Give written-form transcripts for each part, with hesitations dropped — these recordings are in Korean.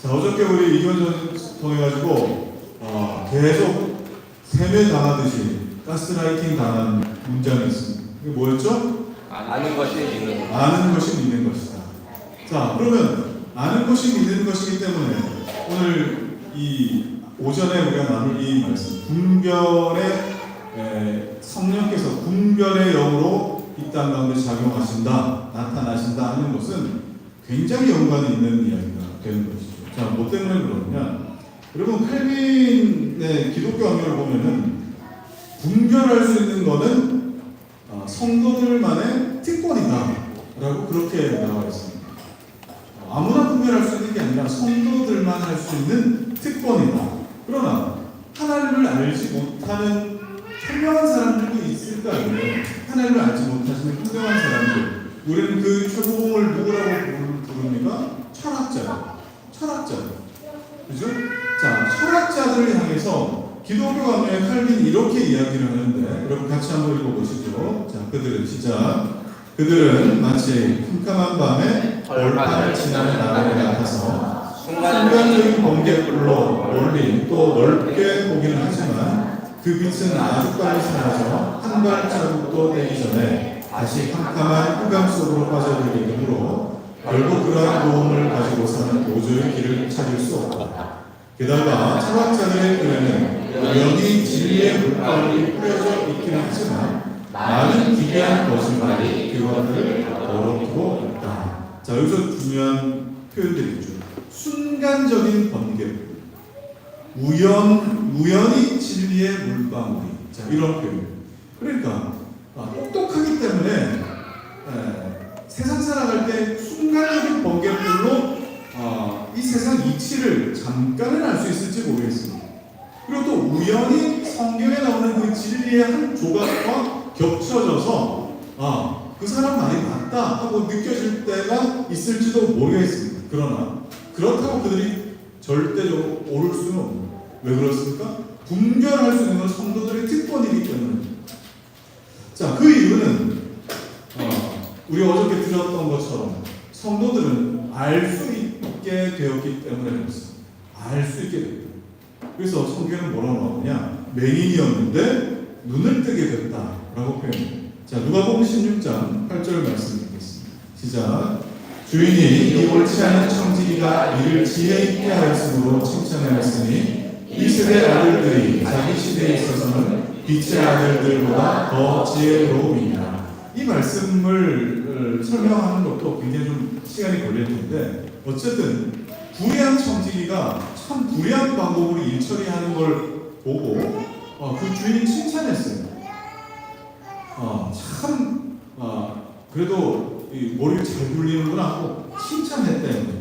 자, 어저께 우리 이견전 통해가지고 계속 세뇌당하듯이 가스라이팅 당한 문장이 있습니다. 이게 뭐였죠? 아는 것이 믿는 것. 아는 것이 믿는 것이다. 자, 그러면 아는 것이 믿는 것이기 때문에 오늘 이 오전에 우리가 나눌 이 말씀, 분별의 성령께서 분별의 영으로 이 땅 가운데 작용하신다, 나타나신다 하는 것은 굉장히 연관이 있는 이야기가 되는 것이죠. 자, 뭐 때문에 그러느냐? 여러분, 칼빈의 기독교 학문을 보면은 분별할 수 있는 것은 성도들만의 특권이다라고 그렇게 나와 있습니다. 아무나 분별할 수 있는 게 아니라 성도들만 할 수 있는 특권이다. 그러나 하나님을 알지 못하는 현명한 사람들도 있을까요? 하나님을 알지 못하시는 현명한 사람들, 우리는 그 최고봉을 누구라고 부릅니까? 철학자. 그죠? 자, 철학자들을 향해서 기독교 강요의 칼빈이 이렇게 이야기를 하는데, 여러분 같이 한번 읽어보시죠. 자, 그들은 마치 캄캄한 밤에 벌판을 지나는 나그네 같아서 순간적인 번개불로 멀리 또 넓게 보기는 하지만 그 빛은 아주 빨리 사라져 한 발자국도 떼기 전에 다시 캄캄한 흑암 속으로 빠져들기 되므로 결국 그러한 도움을 가지고서는 도저히 길을 찾을 수 없다. 게다가 철학자들의 글에는 여전히 진리의 물방울이 뿌려져 있기는 하지만 많은 기괴한 거짓말이 그것들을 더럽히고 있다. 자, 여기서 중요한 표현들이 있죠. 순간적인 번개불, 우연히 진리의 물방울이. 자, 이런 표현. 그러니까 똑똑하기 때문에 세상 살아갈 때 순간적인 번개불로 이 세상 이치를 잠깐은 알 수 있을지 모르겠습니다. 그리고 또 우연히 성경에 나오는 그 진리의 한 조각과 겹쳐져서 그 사람 말이 맞다 하고 느껴질 때가 있을지도 모르겠습니다. 그러나 그렇다고 그들이 절대적으로 옳을 수는 없는. 왜 그렇습니까? 분별할 수 있는 건 성도들의 특권이기 때문에. 자, 그 이유는 우리 어저께 들었던 것처럼 성도들은 알 수 있게 되었기 때문에 그렇습니다. 알 수 있게 됐다. 그래서 성경은 뭐라고 나오느냐? 맹인이었는데 눈을 뜨게 됐다라고 표현합니다. 자, 누가복음 16장 8절 말씀 읽겠습니다. 시작. 주인이 이 옳지 않은 청지기가 이를 지혜 있게 하였으므로 칭찬하였으니 이 세대 아들들이 자기 시대에 있어서는 빛의 아들들보다 더 지혜로움이니라. 이 말씀을 설명하는 것도 굉장히 좀 시간이 걸릴 텐데, 어쨌든 불의한 청지기가 참 불의한 방법으로 일 처리하는 걸 보고 그 주인이 칭찬했어요. 그래도 머리를 잘 굴리는구나 하고 칭찬했대요.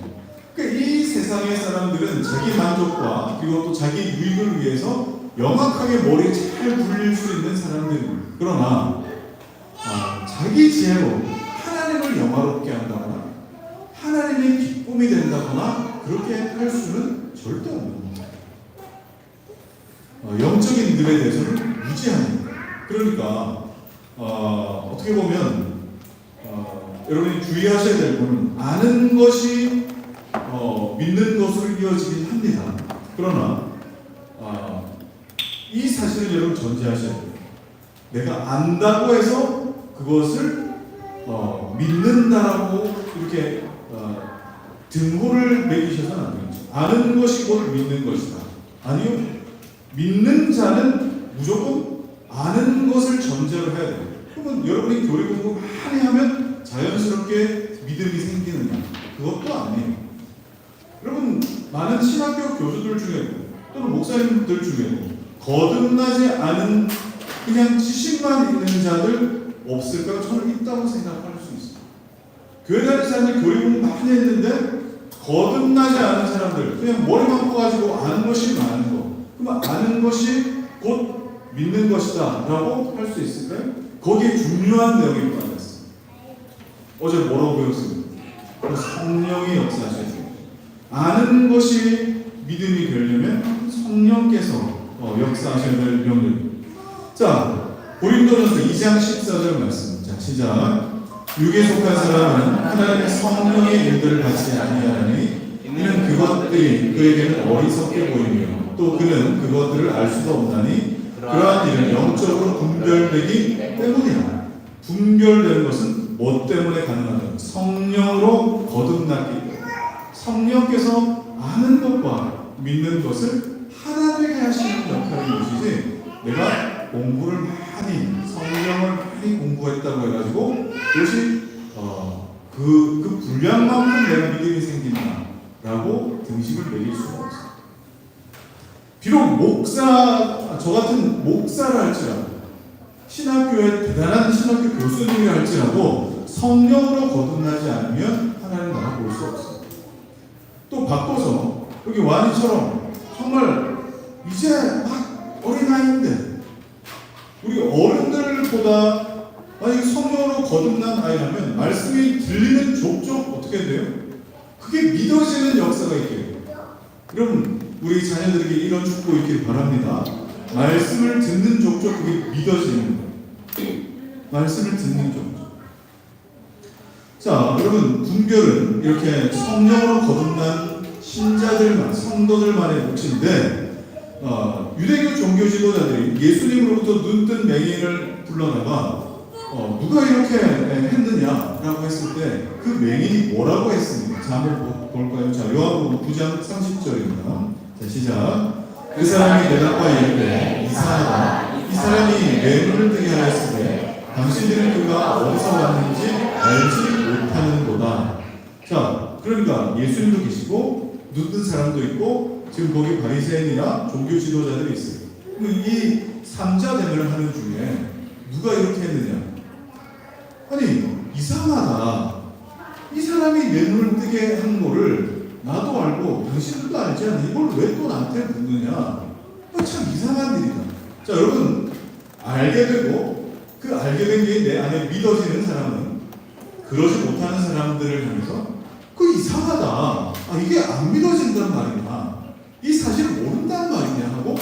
그러니까 이 세상의 사람들은 자기 만족과 그리고 또 자기 유익을 위해서 명확하게 머리를 잘 굴릴 수 있는 사람들입니다. 그러나 자기 지혜로 하나님을 영화롭게 한다거나 하나님의 기쁨이 된다거나 그렇게 할 수는 절대 없는 겁니다. 영적인 일에 대해서는 무지합니다. 그러니까 어떻게 보면 여러분이 주의하셔야 될 부분은 아는 것이 믿는 것으로 이어지긴 합니다. 그러나 이 사실을 여러분 전제하셔야 돼요. 내가 안다고 해서 그것을 믿는다라고 이렇게 등호를 매기셔서는 안 되죠. 아는 것이 곧 믿는 것이다. 아니요. 믿는 자는 무조건 아는 것을 전제로 해야 돼요. 그러면 여러분이 교리 공부 많이 하면 자연스럽게 믿음이 생기느냐? 그것도 아니에요. 여러분, 많은 신학교 교수들 중에 또는 목사님들 중에 거듭나지 않은 그냥 지식만 있는 자들 없을까요? 저는 있다고 생각할 수 있어요. 교회 다니는 사람들 교리 공부 많이 했는데 거듭나지 않은 사람들, 그냥 머리만 커가지고 아는 것이 많은 거. 그러면 아는 것이 곧 믿는 것이다 라고 할 수 있을까요? 거기에 중요한 내용이 빠졌어요. 어제 뭐라고 배웠습니까? 성령이 역사하셔야 돼요. 아는 것이 믿음이 되려면 성령께서 역사하셔야 될 명령입니다. 자, 고린도전서 2장 14절 말씀. 자, 시작. 육에 속한 사람은 하나님의 성령의 일들을 받지 아니하나니 이는 그것들이 그에게는 어리석게 보이며 또 그는 그것들을 알 수도 없나니 그러한 일은 영적으로 분별되기 때문이라. 분별되는 것은 뭐 때문에 가능하냐? 성령으로 거듭났기 때문에. 성령께서 아는 것과 믿는 것을 하나 되게 하시는 역할인 것이지, 내가 공부를 많이, 성령을 많이 공부했다고 해가지고 그것이 그 분량만큼 내가 믿음이 생긴다라고 등식을 매길 수가 없어요. 비록 저 같은 목사를 할지라도, 신학교의 대단한 신학교 교수님이 할지라도 성령으로 거듭나지 않으면 하나님 나라 볼 수 없어요. 또 바꿔서 여기 와니처럼 정말 이제 막 어린아이인데 우리 어른들보다 만약에 성령으로 거듭난 아이라면 말씀이 들리는 족족 어떻게 돼요? 그게 믿어지는 역사가 있게 돼요. 여러분, 우리 자녀들에게 이런 축복 있길 바랍니다. 말씀을 듣는 족족 그게 믿어지는 거예요. 말씀을 듣는 족족. 자, 여러분, 분별은 이렇게 성령으로 거듭난 신자들만, 성도들만의 몫인데, 유대교 종교 지도자들이 예수님으로부터 눈뜬 맹인을 불러다가 누가 이렇게 했느냐라고 했을 때 그 맹인이 뭐라고 했습니까? 자, 한번 볼까요? 자, 요한복음 9장 30절입니다. 자, 시작. 그 사람이 대답하여 이르되 이상하다. 이 사람이 내 눈을 뜨게 하였으되 당신들은 그가 어디서 왔는지 알지 못하는도다. 자, 그러니까 예수님도 계시고 눈뜬 사람도 있고 지금 거기 바리새인이나 종교 지도자들이 있어요. 이 삼자대면을 하는 중에 누가 이렇게 했느냐? 아니, 이상하다. 이 사람이 내 눈을 뜨게 한 거를 나도 알고 당신들도 알지 않나? 이걸 왜 또 나한테 묻느냐? 참 이상한 일이다. 자, 여러분, 알게 되고 그 알게 된 게 내 안에 믿어지는 사람은 그러지 못하는 사람들을 향해서 그 이상하다. 이게 안 믿어진단 말이냐? 이 사실을 모른단 말이냐 하고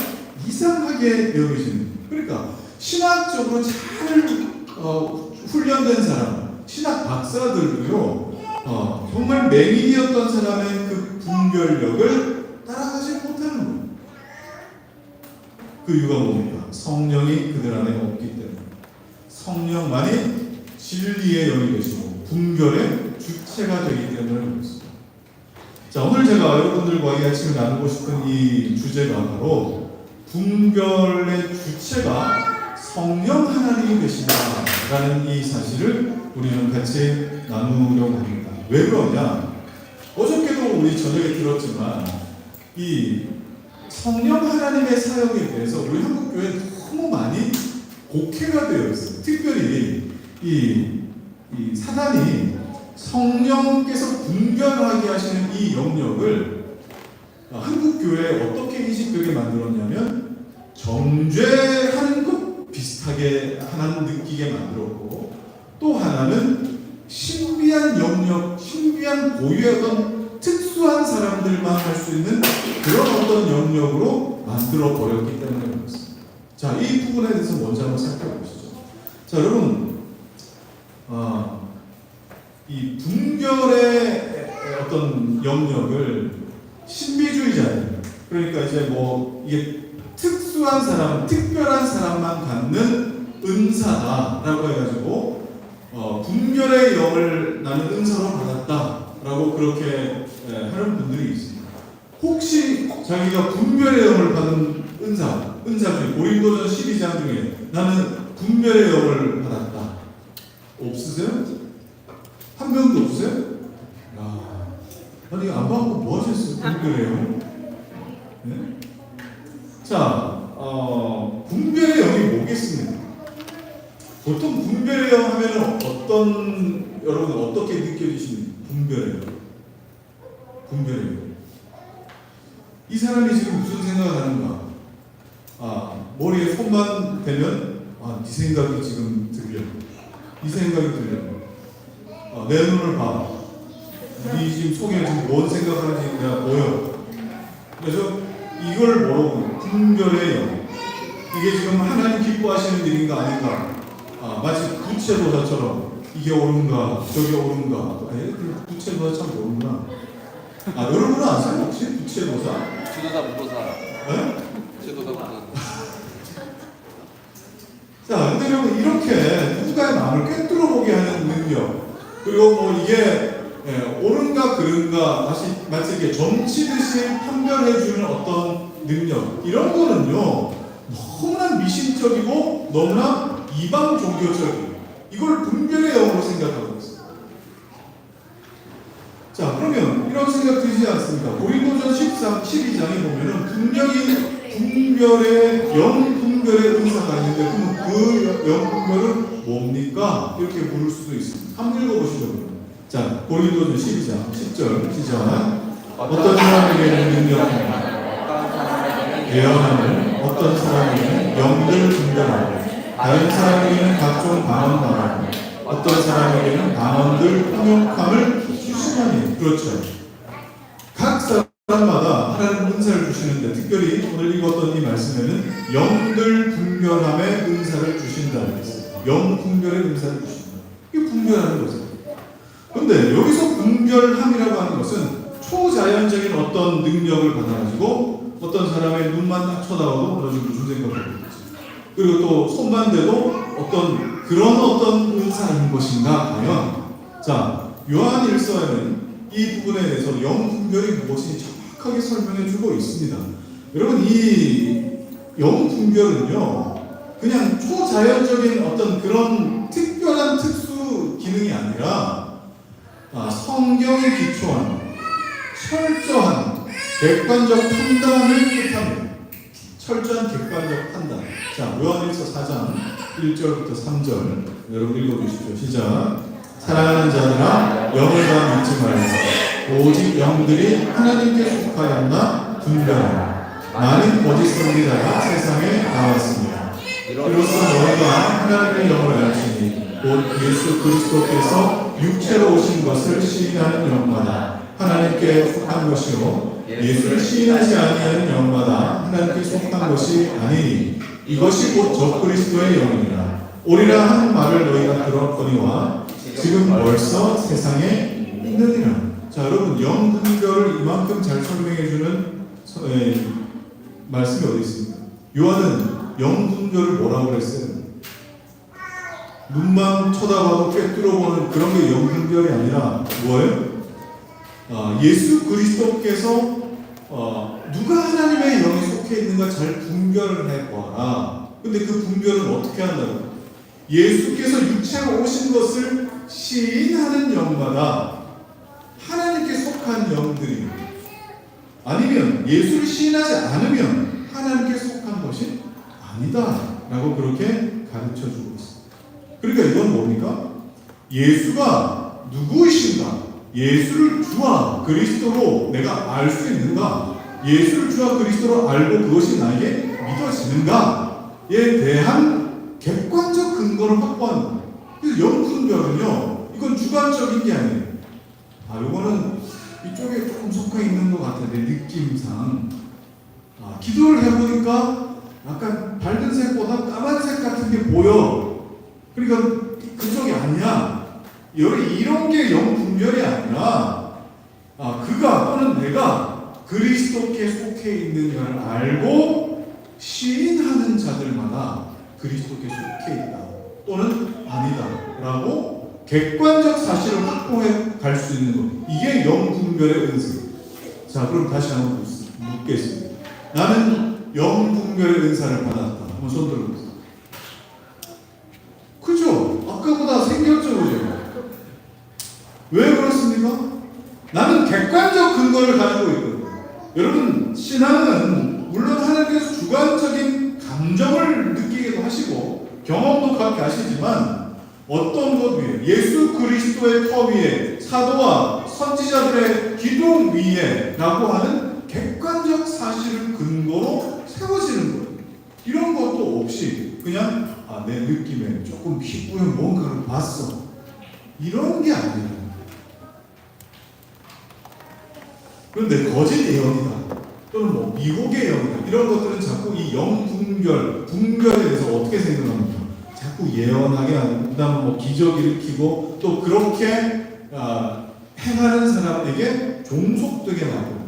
이상하게 여기시는. 그러니까 신학적으로 잘 훈련된 사람, 신학 박사들도요, 정말 맹인이었던 사람의 그 분별력을 따라가지 못하는 거예요. 그 이유가 뭡니까? 성령이 그들 안에 없기 때문에. 성령만이 진리의 영이 되시고 분별의 주체가 되기 때문에 그렇습니다. 자, 오늘 제가 여러분들과 이 아침에 나누고 싶은 이 주제가 바로 분별의 주체가 성령 하나님이 되신다라는 이 사실을 우리는 같이 나누려고 합니다. 왜 그러냐? 어저께도 우리 저녁에 들었지만 이 성령 하나님의 사역에 대해서 우리 한국교회 너무 많이 곡해가 되어 있어요. 특별히 이 사단이 성령께서 분별하게 하시는 이 영역을 한국교회에 어떻게 인식되게 만들었냐면 정죄하는 것 비슷하게 하나는 느끼게 만들었고, 또 하나는 신비한 영역, 신비한 고유의 어떤 특수한 사람들만 할 수 있는 그런 어떤 영역으로 만들어 버렸기 때문에 그렇습니다. 자, 이 부분에 대해서 먼저 한번 살펴보시죠. 자, 여러분, 이 분별의 어떤 영역을 신비주의자들, 그러니까 이제 뭐 이게 특수한 사람, 특별한 사람만 갖는 은사다라고 해가지고 분별의 영을 나는 은사로 받았다라고 그렇게 하는 분들이 있습니다. 혹시 자기가 분별의 영을 받은 은사 중에 고린도전 12장 중에 나는 분별의 영을 받았다 없으세요? 한 명도 없으세요? 아니, 안 받고 뭐 하셨어요? 분별의 영? 네? 자, 분별의 영이 뭐겠습니까? 보통 분별의 영 하면 여러분 어떻게 느껴지십니까? 분별의 영. 분별의 영. 이 사람이 지금 무슨 생각을 하는가? 머리에 손만 대면, 네 생각이 지금 들려. 이 생각이 들려. 내 눈을 봐. 네 지금 속에 지금 뭔 생각하는지 내가 보여. 그래서 이걸 뭐라고? 분별의 영. 이게 지금 하나님 기뻐하시는 일인가 아닌가? 마치 구체도사처럼 이게 옳은가 저게 옳은가? 구체도사 참 모르구나. 여러분은 아세요? 혹시 부채도사? 지도자 무도사. 네? 지도자 무도사. 자, 근데 여러분 이렇게 누군가의 마음을 꿰뚫어 보게 하는 능력, 그리고 뭐 이게 옳은가 그른가 마치 이렇게 점치듯이 판별해주는 어떤 능력, 이런 거는요 너무나 미신적이고 너무나 이방 종교적이에요. 이걸 분별의 영으로 생각하고 있어요. 자, 그러면 이런 생각 드시지 않습니까? 고린도전 12장에 보면은 분명히 영 분별의 은사가 있는데, 그럼 그 영 분별은 뭡니까? 이렇게 물을 수도 있습니다. 한번 읽어보시죠. 자, 고린도전 12장 10절 시작. 어떤 사람에게는 능력하며 예언하며, 어떤 사람에게는 영들 분별하고, 다른 사람에게는 각종 방언 말하고, 어떤 사람에게는 방언들 통역함을 주시나니. 그렇죠. 각 사람마다 하나님 은사를 주시는데, 특별히 오늘 읽었던 이 말씀에는 영들 분별함의 은사를 주신다는 것이에요. 영 분별의 은사를 주신다. 이게 분별하는 거죠. 근데 여기서 분별함이라고 하는 것은 초자연적인 어떤 능력을 받아가지고 어떤 사람의 눈만 딱 쳐다봐도 어느 정도 존재감을 보이겠지. 그리고 또 손만 대도 그런 어떤 은사인 것인가 과연. 자, 요한 1서에는 이 부분에 대해서 영 분별이 무엇인지 정확하게 설명해 주고 있습니다. 여러분, 이 영 분별은요 그냥 초자연적인 어떤 그런 특별한 특수 기능이 아니라 성경에 기초한 철저한 객관적 판단을 뜻합니다. 철저한 객관적 판단. 자, 요한일서 4장 1절부터 3절 여러분 읽어주십시오. 시작. 사랑하는 자들아, 영을 다 믿지 말고 오직 영들이 하나님께 속하였나 분별하라. 많은 거짓 선지자가 세상에 나왔습니다. 이로써 너희가 하나님의 영을 알지니 곧 예수 그리스도께서 육체로 오신 것을 시인하는 영마다 하나님께 속한 것이요 예수를 시인하지 아니하는 영마다 하나님께 속한 것이 아니니 이것이 곧 적그리스도의 영이니라. 오리라 하는 말을 너희가 들었거니와 지금 벌써 세상에 있느니라. 자, 여러분, 영 분별을 이만큼 잘 설명해주는 말씀이 어디 있습니까? 요한은 영 분별을 뭐라고 그랬어요? 눈만 쳐다봐도 꿰뚫어보는 그런 게 영 분별이 아니라 뭐예요? 예수 그리스도께서 누가 하나님의 영에 속해 있는가 잘 분별을 해보아라. 근데 그 분별은 어떻게 한다고? 예수께서 육체로 오신 것을 시인하는 영마다 하나님께 속한 영들이, 아니면 예수를 시인하지 않으면 하나님께 속한 것이 아니다 라고 그렇게 가르쳐주고 있습니다. 그러니까 이건 뭡니까? 예수가 누구이신가? 예수를 주와 그리스도로 내가 알 수 있는가? 예수를 주와 그리스도로 알고 그것이 나에게 믿어지는가에 대한 객관적 근거를 확보하는 거예요. 그래서 영분별은요, 이건 주관적인 게 아니에요. 요거는 이쪽에 조금 속해 있는 것 같아, 내 느낌상. 기도를 해보니까 약간 밝은 색보다 까만색 같은 게 보여. 그러니까 그쪽이 아니야. 이런 게 영 분별이 아니라 그가 또는 내가 그리스도께 속해 있는가를 알고 시인하는 자들마다 그리스도께 속해 있다 또는 아니다 라고 객관적 사실을 확보해 갈 수 있는 것, 이게 영 분별의 은사. 자, 그럼 다시 한번 묻겠습니다. 나는 영 분별의 은사를 받았다. 한번 손 들어보세요. 그죠? 아까보다 생겼죠? 왜 그렇습니까? 나는 객관적 근거를 가지고 있거든요. 여러분, 신앙은 물론 하나님께서 주관적인 감정을 느끼기도 하시고 경험도 갖게 하시지만 어떤 것 위에, 예수 그리스도의 터 위에, 사도와 선지자들의 기도 위에 라고 하는 객관적 사실을 근거로 세워지는 거예요. 이런 것도 없이 그냥 내 느낌에 조금 피부에 뭔가를 봤어, 이런 게 아니에요. 그런데 거짓 예언이다 또는 뭐 미혹의 예언이다, 이런 것들은 자꾸 이 분별에 대해서 어떻게 생각합니까? 자꾸 예언하게 하는, 그다음 뭐 기적 일으키고 또 그렇게 행하는 사람에게 종속되게 만듭니다.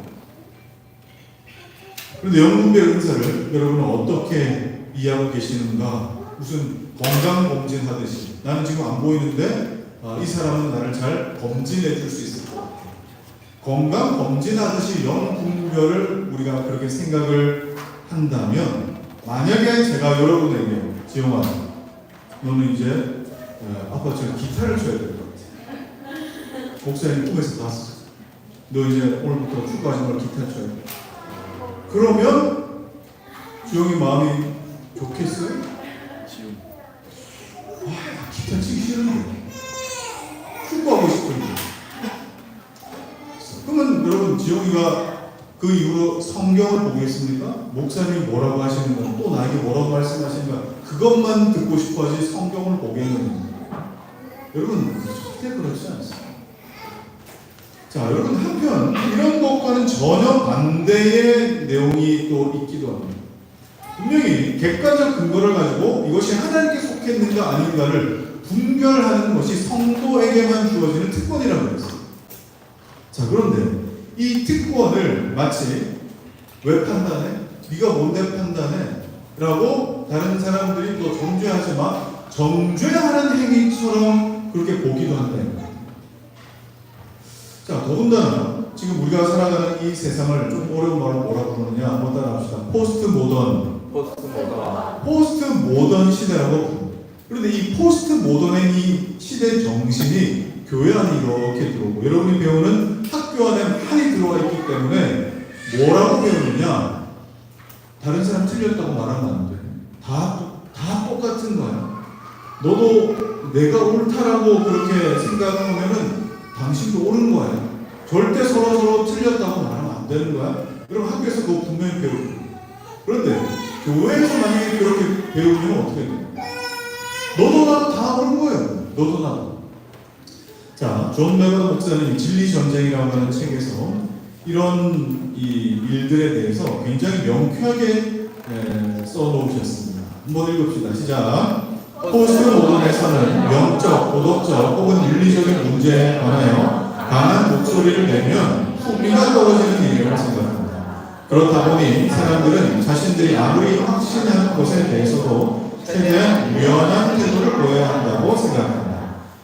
그런데 영분별 은사를 여러분은 어떻게 이해하고 계시는가? 무슨 건강검진 하듯이 나는 지금 안 보이는데 이 사람은 나를 잘 검진해 줄 수 있을 것 같아. 건강검진하듯이 영분별을 우리가 그렇게 생각을 한다면, 만약에 제가 여러분에게 지영아 너는 이제 아빠 지금 기타를 쳐야 될 것 같아. 목사님 꿈에서 봤어. 너 이제 오늘부터 축구하지 말고 기타 쳐야 돼. 그러면 주영이 마음이 좋겠어요? 기타 치기 싫은데 축구하고 싶은데. 그러면 여러분 지영이가 그 이후로 성경을 보겠습니까? 목사님이 뭐라고 하시는가, 또 나에게 뭐라고 말씀하시는가, 그것만 듣고 싶어하지 성경을 보겠느냐? 여러분 절대 그렇지 않습니다. 자, 여러분 한편 이런 것과는 전혀 반대의 내용이 또 있기도 합니다. 분명히 객관적 근거를 가지고 이것이 하나님께 속했는가 아닌가를 분별하는 것이 성도에게만 주어지는 특권이라고 했어요. 자, 그런데 이 특권을 마치 왜 판단해? 네가 뭔데 판단해? 라고 다른 사람들이 또 정죄하지만 정죄하는 행위처럼 그렇게 보기도 한다. 자, 더군다나 지금 우리가 살아가는 이 세상을 좀 어려운 말로 뭐라고 부르느냐 한번 따라합시다. 포스트 모던 시대라고 부릅니다. 그런데 이 포스트 모던의 이 시대 정신이 교회 안에 이렇게 들어오고, 여러분이 배우는 학교 안에 많이 들어와 있기 때문에 뭐라고 배우느냐, 다른 사람 틀렸다고 말하면 안 돼. 다 똑같은 거야. 너도 내가 옳다라고 그렇게 생각하면은 당신도 옳은 거야. 절대 서로 틀렸다고 말하면 안 되는 거야. 여러분 학교에서 그거 분명히 배우고. 그런데 교회에서 만약에 그렇게 배우면 어떻게 돼? 너도 나도 다 옳은 거예요. 너도 나도. 자, 존 메건 목사님 진리전쟁이라고 하는 책에서 이런 이 일들에 대해서 굉장히 명쾌하게 써놓으셨습니다. 한번 읽읍시다. 시작. 포스트 모던에서는 영적, 도덕적 혹은 윤리적인 문제에 관하여 강한 목소리를 내면 흥미가 떨어지는 일이라고 생각합니다. 그렇다 보니 사람들은 자신들이 아무리 확신하는 것에 대해서도 최대한 유연한 태도를 보여야 한다고 생각합니다.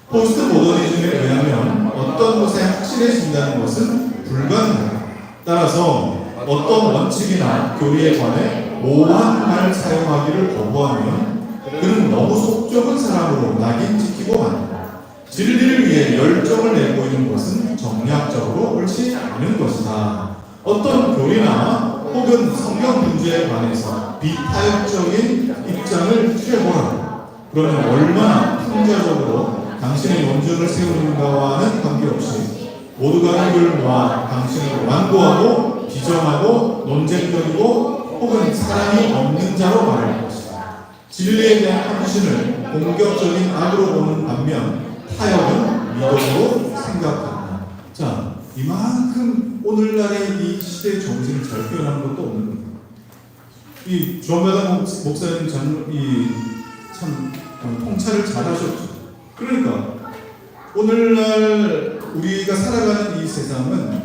포스트 모더니즘에 의하면 어떤 것에 확실해진다는 것은 불가능합니다. 따라서 어떤 원칙이나 교리에 관해 모호한 말 사용하기를 거부하면 그는 너무 속 좁은 사람으로 낙인 찍히고 맙니다. 진리를 위해 열정을 내보이는 것은 정략적으로 옳지 않은 것이다. 어떤 교리나 혹은 성경 문제에 관해서 비타협적인 입장을 취해보라. 그러면 얼마나 풍자적으로 당신의 논증을 세우는가와는 관계없이 모두가 입을 모아 당신을 완고하고 비정하고 논쟁적이고 혹은 사랑이 없는 자로 말할 것이다. 진리에 대한 확신을 공격적인 악으로 보는 반면 타협은 미덕으로 생각한다. 자, 이만큼 오늘날의 이 시대의 정신을 잘 표현하는 것도 없는 겁니다. 이 존메건 목사님 참 통찰을 잘 하셨죠. 그러니까 오늘날 우리가 살아가는 이 세상은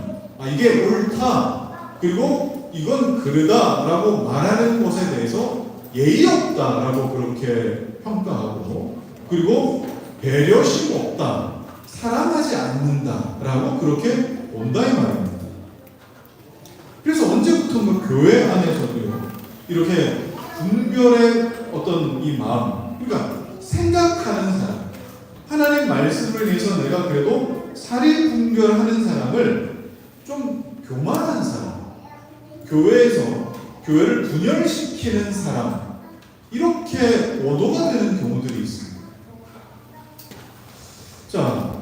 이게 옳다, 그리고 이건 그르다라고 말하는 것에 대해서 예의 없다라고 그렇게 평가하고, 그리고 배려심 없다, 사랑하지 않는다라고 그렇게 본다 이 말입니다. 그래서 언제부턴가 교회 안에서도요, 이렇게 분별의 어떤 이 마음, 그러니까 생각하는 사람, 하나님 말씀을 위해서 내가 그래도 사리 분별하는 사람을 좀 교만한 사람, 교회에서 교회를 분열시키는 사람, 이렇게 오도가 되는 경우들이 있습니다. 자,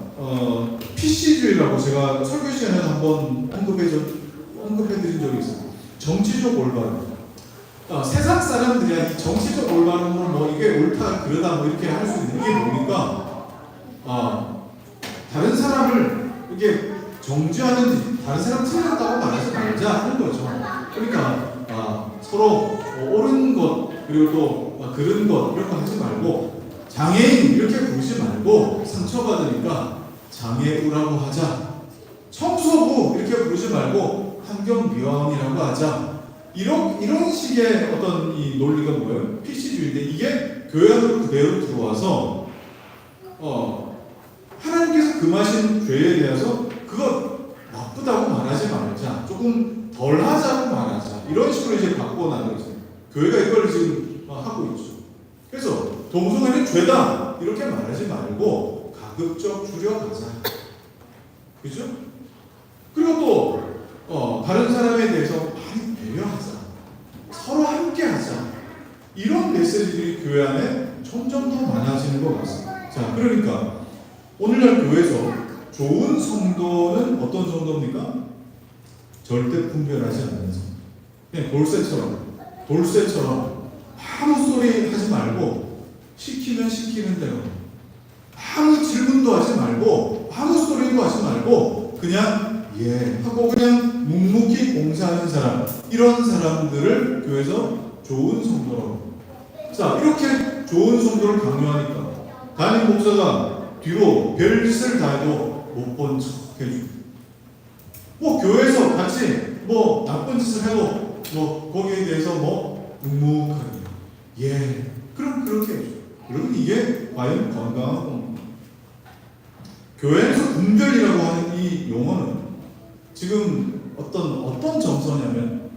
PC주의라고 제가 설교 시간에 한번 언급해드린 적이 있어요. 정치적 올바름. 세상 사람들이 이 정치적 올바름을 뭐 이게 옳다 그러다 뭐 이렇게 할 수 있는 게 뭡니까? 다른 사람을 이렇게 정죄하는, 다른 사람 틀렸다고 말하지 말자 하는 거죠. 그러니까 서로 옳은 것 그리고 또 그른 것 이렇게 하지 말고, 장애인 이렇게 부르지 말고 상처받으니까 장애우라고 하자. 청소부 이렇게 부르지 말고 환경미화원이라고 하자. 이런 식의 어떤 이 논리가 뭐예요? PC주의인데 이게 교회 안으로 그대로 들어와서 하나님께서 금하신 죄에 대해서 그거 나쁘다고 말하지 말자. 조금 덜 하자고 말하자. 이런 식으로 이제 바꿔나가고 있어요. 교회가 이걸 지금 하고 있죠. 그래서 동성애는 죄다 이렇게 말하지 말고 가급적 줄여가자. 그죠? 그리고 또 다른 사람에 대해서 많이 배려하자. 서로 함께하자. 이런 메시지들이 교회 안에 점점 더 많아지는 것 같습니다. 자, 그러니까 오늘날 교회에서 좋은 성도는 어떤 성도입니까? 절대 분별하지 않는 성도. 그냥 돌쇠처럼 아무 소리 하지 말고 시키면 시키는 대로 아무 질문도 하지 말고 아무 소리도 하지 말고 그냥 예 하고 그냥 묵묵히 봉사하는 사람, 이런 사람들을 교회에서 좋은 성도라고. 자, 이렇게 좋은 성도를 강요하니까 담임 목사가 뒤로 별짓을 다 해도 못 본 척 해주고, 뭐 교회에서 같이 뭐 나쁜 짓을 해도 뭐 거기에 대해서 뭐 묵묵하게 예 그럼 그렇게 해줘. 여러분, 이게 과연 건강한 건가? 교회에서 분별이라고 하는 이 용어는 지금 어떤 정서냐면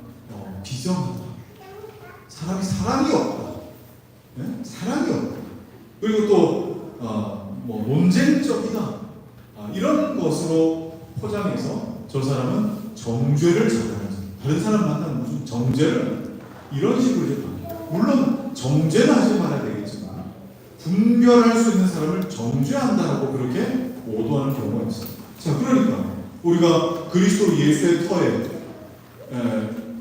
비정하다. 사람이 없다. 네? 사람이 없다. 그리고 또 뭐 논쟁적이다. 이런 것으로 포장해서 저 사람은 정죄를 잘하는, 다른 사람 만나면 무슨 정죄를 이런 식으로 이제 물론 정죄는 하지 말아야 되겠지만 분별할 수 있는 사람을 정죄한다라고 그렇게 오도하는 경우가 있습니다. 자, 그러니까 우리가 그리스도 예수의 터에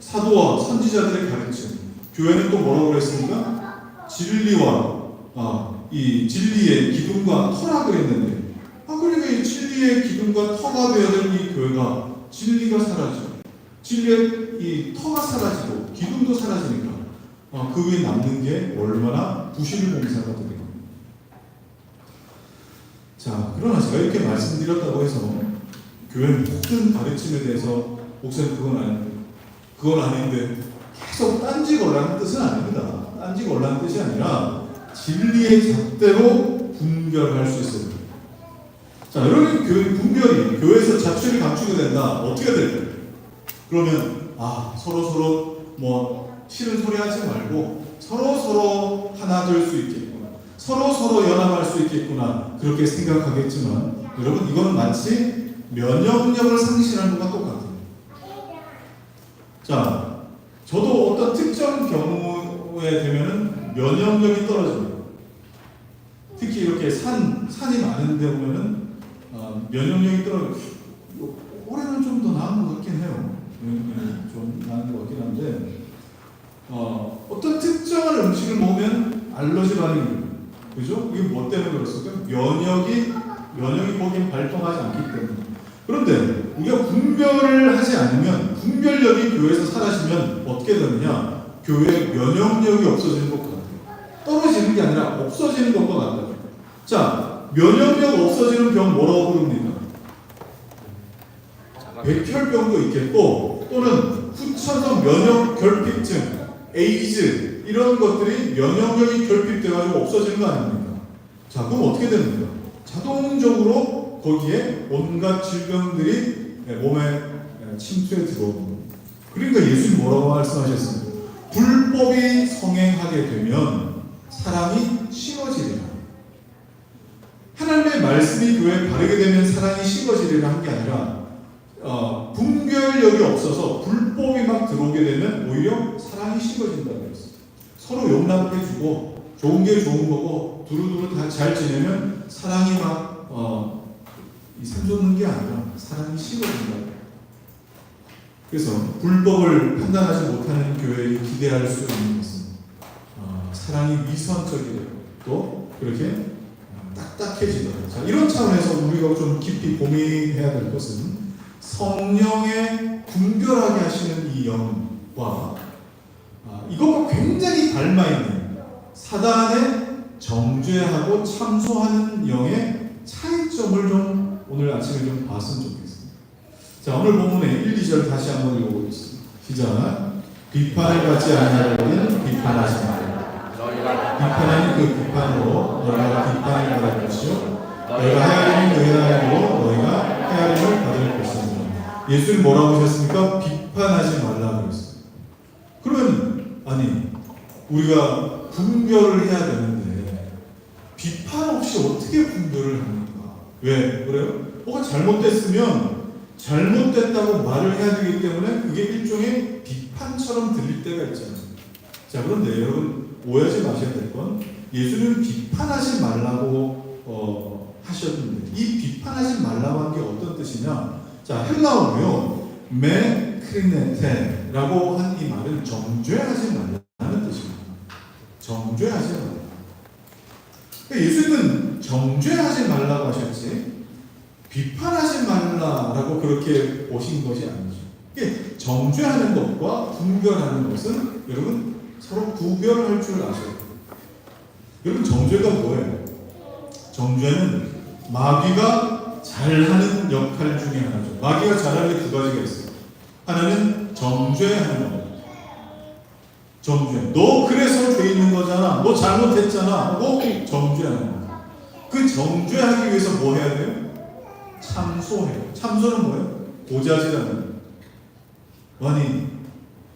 사도와 선지자들의 가르침, 교회는 또 뭐라고 그랬습니까? 진리와 이 진리의 기둥과 터라고 했는데, 그러니까 이 진리의 기둥과 터가 되어야 될 이 교회가 진리가 사라지고 진리의 이 터가 사라지고 기둥도 사라지니까 그 위에 남는 게 얼마나 부실공사가 되는 겁니다. 자, 그러나 제가 이렇게 말씀드렸다고 해서 교회 모든 가르침에 대해서 목사님 그건 아닌데 계속 딴지 걸라는 뜻은 아닙니다. 딴지 걸라는 뜻이 아니라 진리의 잣대로 분별할 수 있어요. 자, 여러분, 분별이 교회에서 자출이 감추게 된다. 어떻게 될까요? 그러면 서로 뭐 싫은 소리 하지 말고 서로 하나 될 수 있겠구나, 서로 연합할 수 있겠구나, 그렇게 생각하겠지만 여러분, 이거는 마치 면역력을 상실하는 것과 똑같아요. 자, 저도 어떤 특정 경우에 되면은 면역력이 떨어집니다. 특히 이렇게 산이 많은 데 보면은 면역력이 떨어져. 올해는 좀 더 나은 것 같긴 해요. 좀 나은 것 같긴 한데 어떤 특정한 음식을 먹으면 알러지 반응이, 그죠? 이게 뭐 때문에 그렇습니까? 면역이 거기에 발동하지 않기 때문에. 그런데 우리가 분별을 하지 않으면, 분별력이 교회에서 사라지면 어떻게 되느냐? 교회의 면역력이 없어지는 것 같아요. 떨어지는 게 아니라 없어지는 것과 같아요. 자, 면역력 없어지는 병 뭐라고 부릅니까? 백혈병도 있겠고, 또는 후천성 면역 결핍증, 에이즈, 이런 것들이 면역력이 결핍돼가지고 없어지는 거 아닙니까? 자, 그럼 어떻게 됩니까? 자동적으로 거기에 온갖 질병들이 몸에 침투해 들어오고. 그러니까 예수님 뭐라고 말씀하셨습니까? 불법이 성행하게 되면 사랑이 식어지리라. 하나님의 말씀이 교회에 바르게 되면 사랑이 식어지리라 한 게 아니라 분별력이 없어서 불법이 막 들어오게 되면 오히려 사랑이 식어진다고 했어요. 서로 용납해주고 좋은 게 좋은 거고 두루두루 다 잘 지내면 사랑이 막 샘솟는 게 아니라 사랑이 식어진다. 그래서 불법을 판단하지 못하는 교회에 기대할 수 있는 것은 사랑이 위선적이고 또 그렇게 딱딱해지더라고요. 자, 이런 차원에서 우리가 좀 깊이 고민해야 될 것은 성령의 분별하게 하시는 이 영과 이것과 굉장히 닮아있는 사단의 정죄하고 참소하는 영의 차이점을 좀 오늘 아침에 좀 봤으면 좋겠습니다. 자, 오늘 본문의 1, 2절 다시 한번 읽어보겠습니다. 시작. 비판을 받지 아니하려는 비판하지 말라. 비판하는 그 비판으로 너희가 비판을 받을 것이요 너희가 헤아리는 그 헤아림으로 너희가 헤아림을 받을 것이니라. 예수님 뭐라고 하셨습니까? 비판하지 말라고 했어요. 그러면 아니 우리가 분별을 해야 되는데 비판 없이 어떻게 분별을 합니까? 왜 그래요? 뭐가 잘못됐으면 잘못됐다고 말을 해야 되기 때문에 그게 일종의 비판처럼 들릴 때가 있잖아요. 자, 그런데 여러분 오해하지 마셔야 될 건 예수는 비판하지 말라고 하셨는데 이 비판하지 말라고 한 게 어떤 뜻이냐? 자, 헬라어로요 메 크리네테라고 한 이 말은 정죄하지 말라는 뜻입니다. 정죄하지 말라. 그러니까 예수님은 정죄하지 말라고 하셨지 비판하지 말라라고 그렇게 보신 것이 아니죠. 이게 정죄하는 것과 분별하는 것은 여러분 서로 구별할 줄 아셔야 돼요. 여러분 정죄가 뭐예요? 정죄는 마귀가 잘하는 역할 중에 하나죠. 마귀가 잘하는 게 두 가지가 있어요. 하나는 정죄하는 것. 정죄. 너 그래서 죄 있는 거잖아. 너 잘못했잖아. 하고 정죄하는 거. 그 정죄하기 위해서 뭐 해야 돼요? 참소해요. 참소는 뭐예요? 고자질하는. 아니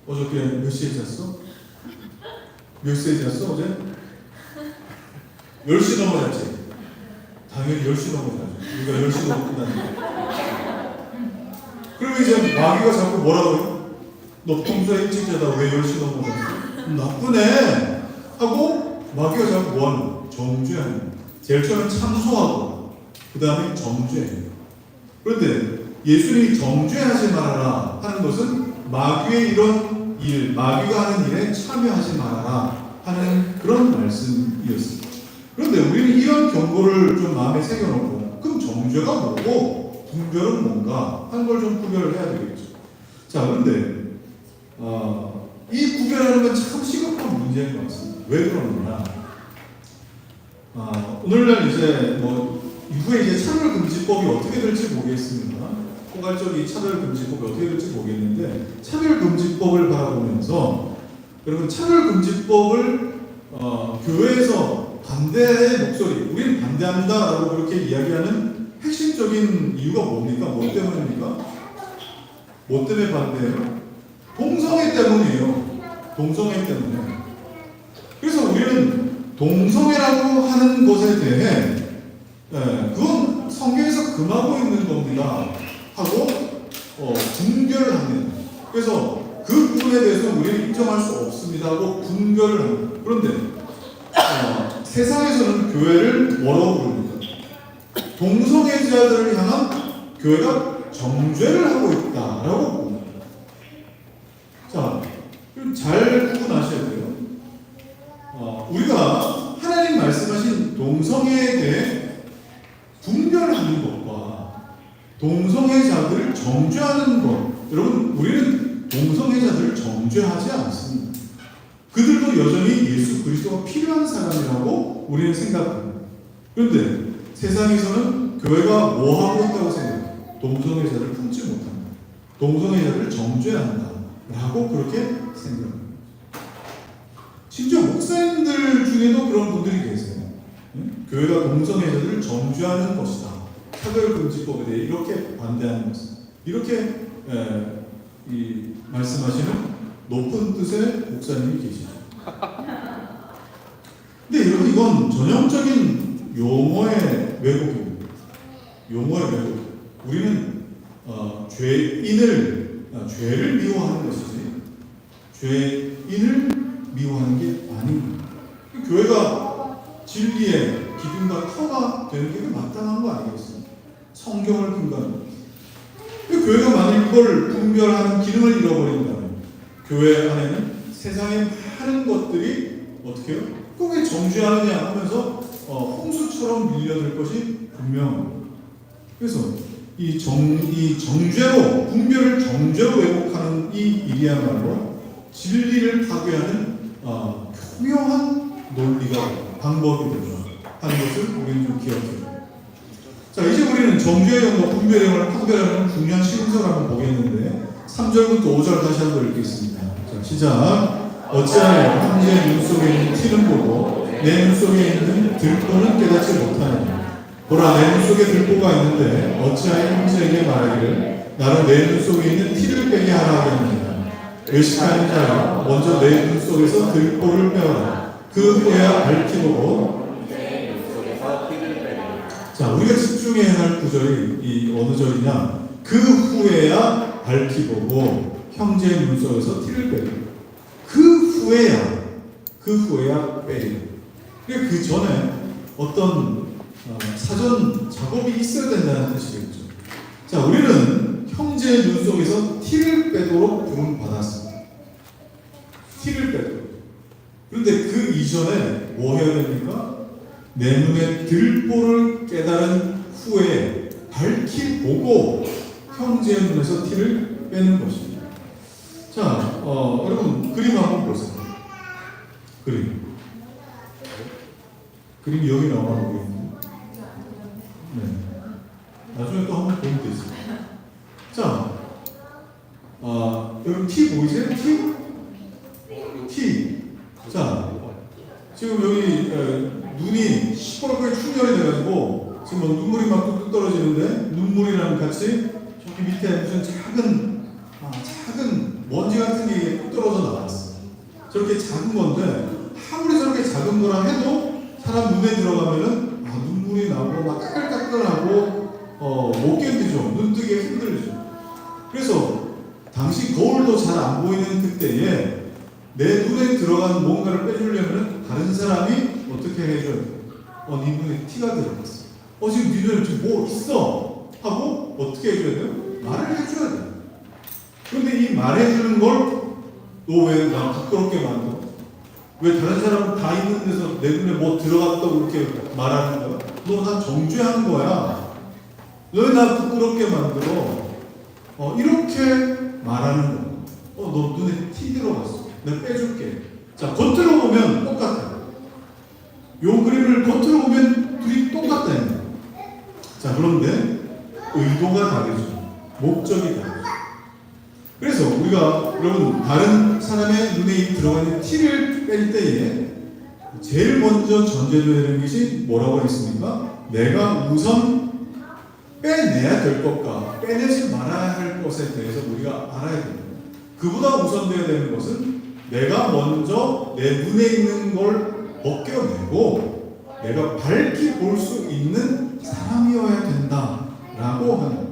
어저께 몇 시에 잤어? 몇 시에 잤어 어제? 10시 넘어 잤지? 당연히 10시 넘어 자죠. 우리가 10시 넘어 끝났는데. 그러면 이제 마귀가 자꾸 뭐라고 해요? 너 평소에 일찍 자다 왜 10시 넘어 잤어? 나쁘네 하고 마귀가 자꾸 뭐하는 거야? 정죄하는 거야. 제일 처음에 참소하고 그 다음에 정죄해요. 그런데 예수님이 정죄하지 말아라 하는 것은 마귀의 이런 일, 마귀가 하는 일에 참여하지 말아라 하는 그런 말씀이었습니다. 그런데 우리는 이런 경고를 좀 마음에 새겨놓고 그럼 정죄가 뭐고 분별은 뭔가 하는 걸 좀 구별을 해야 되겠죠. 자, 그런데 이 구별하는 건 참 시급한 문제인 것 같습니다. 왜 그러느냐? 오늘날 이제 이후에 이제 차별금지법이 어떻게 될지 모르겠습니다. 포괄적 이 차별금지법이 어떻게 될지 모르겠는데 차별금지법을 바라보면서 여러분 차별금지법을 교회에서 반대의 목소리, 우리는 반대한다라고 그렇게 이야기하는 핵심적인 이유가 뭡니까? 뭐 때문입니까? 뭐 때문에 반대해요? 동성애 때문이에요. 동성애 때문에. 그래서 우리는 동성애라고 하는 것에 대해 그건 성경에서 금하고 있는 겁니다 하고 분별을 합니다. 그래서 그 부분에 대해서 우리는 인정할 수 없습니다 하고 분별을 합니다. 그런데 세상에서는 교회를 뭐라고 부릅니까? 동성애자들을 향한 교회가 정죄를 하고 있다라고 봅니다. 자, 잘 구분하셔야 돼요. 우리가 하나님 말씀하신 동성애에 대해 분별하는 것과 동성애자들을 정죄하는 것, 여러분 우리는 동성애자들을 정죄하지 않습니다. 그들도 여전히 예수 그리스도가 필요한 사람이라고 우리는 생각합니다. 그런데 세상에서는 교회가 뭐 하고 있다고 생각해요? 동성애자를 품지 못한다. 동성애자를 정죄한다. 라고 그렇게 생각합니다. 심지어 목사님들 중에도 그런 분들이 계세요. 교회가 동성애자들을 정죄하는 것이다. 차별금지법에 대해 이렇게 반대하는 것이다. 이렇게 말씀하시는 높은 뜻의 목사님이 계시죠. 근데 여러분 이건 전형적인 용어의 왜곡입니다. 용어의 왜곡. 우리는 죄를 미워하는 것이지 죄인을 미워하는 게 아닙니다. 교회가 진리의 기둥과 터가 되는 게 마땅한 거 아니겠어요? 성경을 근거하는 것. 교회가 만약 이걸 분별하는 기능을 잃어버린다면 교회 안에는 세상의 많은 것들이 어떻게 해요? 그거 왜 정죄하느냐 하면서 홍수처럼 밀려들 것이 분명합니다. 그래서 이 정죄로 분별을 정죄로 왜곡하는 이 일이야말로 진리를 파괴하는 교묘한 논리가 방법이 되죠 하는 것을 우리는 좀 기억해요. 자, 이제 우리는 정죄의 영과 분별의 영을 판별하는 중요한 시금석을 한번 보겠는데 3절부터 5절 다시 한번 읽겠습니다. 자, 시작. 어찌하여 형제의 눈 속에 있는 티는 보고 내 눈 속에 있는 들보는 깨닫지 못하느냐. 보라, 내 눈 속에 들보가 있는데 어찌하여 형제에게 말하기를 나로 내 눈 속에 있는 티를 빼게 하라 하겠느냐. 외식하는 자여, 먼저 내 눈 속에서 들보를 빼어라. 그 후에야 밝히고. 자, 우리가 집중해야 할 구절이 이 어느 절이냐? 그 후에야 밝히고 형제의 눈 속에서 티를 빼고. 그 후에야 빼고. 그러니까 그 전에 어떤 사전 작업이 있어야 된다는 뜻이겠죠. 자, 우리는 형제의 눈 속에서 티를 빼도록 부름 받았습니다. 티를 빼도록. 그런데 그 이전에 뭐 해야 됩니까? 내 눈에 들보를 깨달은 후에 밝히 보고 형제의 눈에서 티를 빼는 것입니다. 자, 여러분 그림 한번 보세요. 그림 여기 나와 보이는데, 네. 나중에 또 한번 보면 되죠. 자, 여러분 티 보이세요? 티. 자, 지금 여기 눈이 시퍼렇게 충혈이 돼가지고 지금 뭐 눈물이 막 뚝뚝 떨어지는데 눈물이랑 같이 저기 밑에 무슨 작은 먼지 같은 게 뚝 떨어져 나왔어. 저렇게 작은 건데 아무리 저렇게 작은 거라 해도 사람 눈에 들어가면은 눈물이 나고 막 따끌따끌하고 못 견디죠. 눈 뜨기가 힘들죠. 그래서 당시 거울도 잘 안 보이는 그때에 내 눈에 들어간 뭔가를 빼주려면 다른 사람이 어떻게 해줘야 돼? 네 눈에 티가 들어갔어. 지금 네 눈에 지금 뭐 있어? 하고 어떻게 해줘야 돼요? 말을 해줘야 돼. 그런데 이 말해주는 걸 너 왜 나 부끄럽게 만들어? 왜 다른 사람 다 있는 데서 내 눈에 뭐 들어갔다고 이렇게 말하는 거야? 너 나 정죄한 거야. 왜 나 부끄럽게 만들어? 이렇게 말하는 거야. 너 눈에 티 들어갔어. 내가 빼줄게. 자, 겉으로 보면 똑같아요. 요 그림을 겉으로 보면 둘이 똑같다는 거예요. 자, 그런데 의도가 다르죠. 목적이 다르죠. 그래서 우리가 여러분 다른 사람의 눈에 들어가 있는 티를 뺄 때에 제일 먼저 전제줘야 되는 것이 뭐라고 했습니까? 내가 우선 빼내야 될 것과 빼내지 말아야 할 것에 대해서 우리가 알아야 됩니다. 그보다 우선되어야 되는 것은 내가 먼저 내 눈에 있는 걸 벗겨내고 내가 밝히 볼 수 있는 사람이어야 된다라고 하는,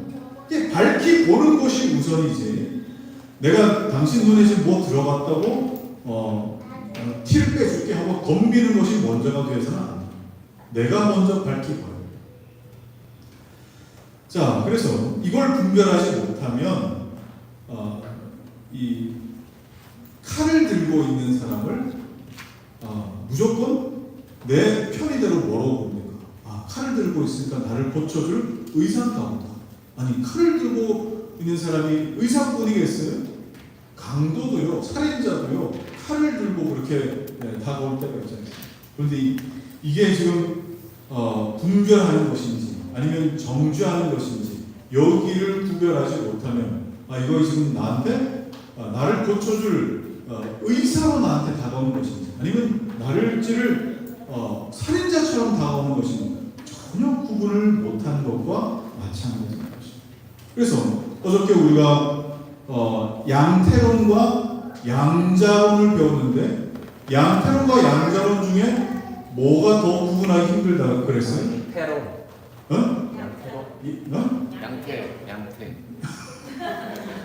이게 밝히 보는 것이 우선이지 내가 당신 눈에 지금 뭐 들어갔다고 티를 빼줄게 하고 덤비는 것이 먼저가 되어서는 안 돼. 내가 먼저 밝히 봐요. 자, 그래서 이걸 분별하지 못하면 이 칼을 들고 있는 사람을 무조건 내 편의대로 뭐라고 봅니까? 칼을 들고 있으니까 나를 고쳐줄 의사인가 보다. 아니, 칼을 들고 있는 사람이 의사뿐이겠어요? 강도도요, 살인자도요, 칼을 들고 그렇게 다가올 때가 있잖아요. 그런데 이게 지금 분별하는 것인지 아니면 정죄하는 것인지 여기를 구별하지 못하면 이거 지금 나한테 나를 고쳐줄 의사로 나한테 다가오는 것인지 아니면 나를 찌를 살인자처럼 다가오는 것인지 전혀 구분을 못하는 것과 마찬가지인 것입니다. 그래서 어저께 우리가 양태론과 양자론을 배웠는데 양태론과 양자론 중에 뭐가 더 구분하기 힘들다고 그랬어요? 태론. 양태.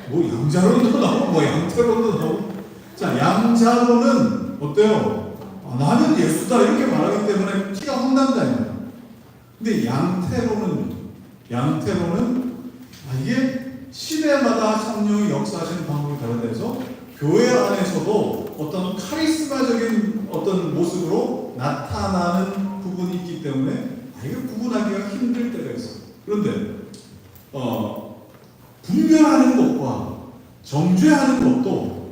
뭐 양자론도 나오고 뭐 양태론도 나오고. 자, 양자론은 어때요? 나는 예수다 이렇게 말하기 때문에 티가 확 난다. 근데 양태론은 이게 시대마다 성령이 역사하시는 방법이 다르대서 교회 안에서도 어떤 카리스마적인 어떤 모습으로 나타나는 부분이 있기 때문에 이게 구분하기가 힘들 때가 있어요. 그런데 분별하는 것과 정죄하는 것도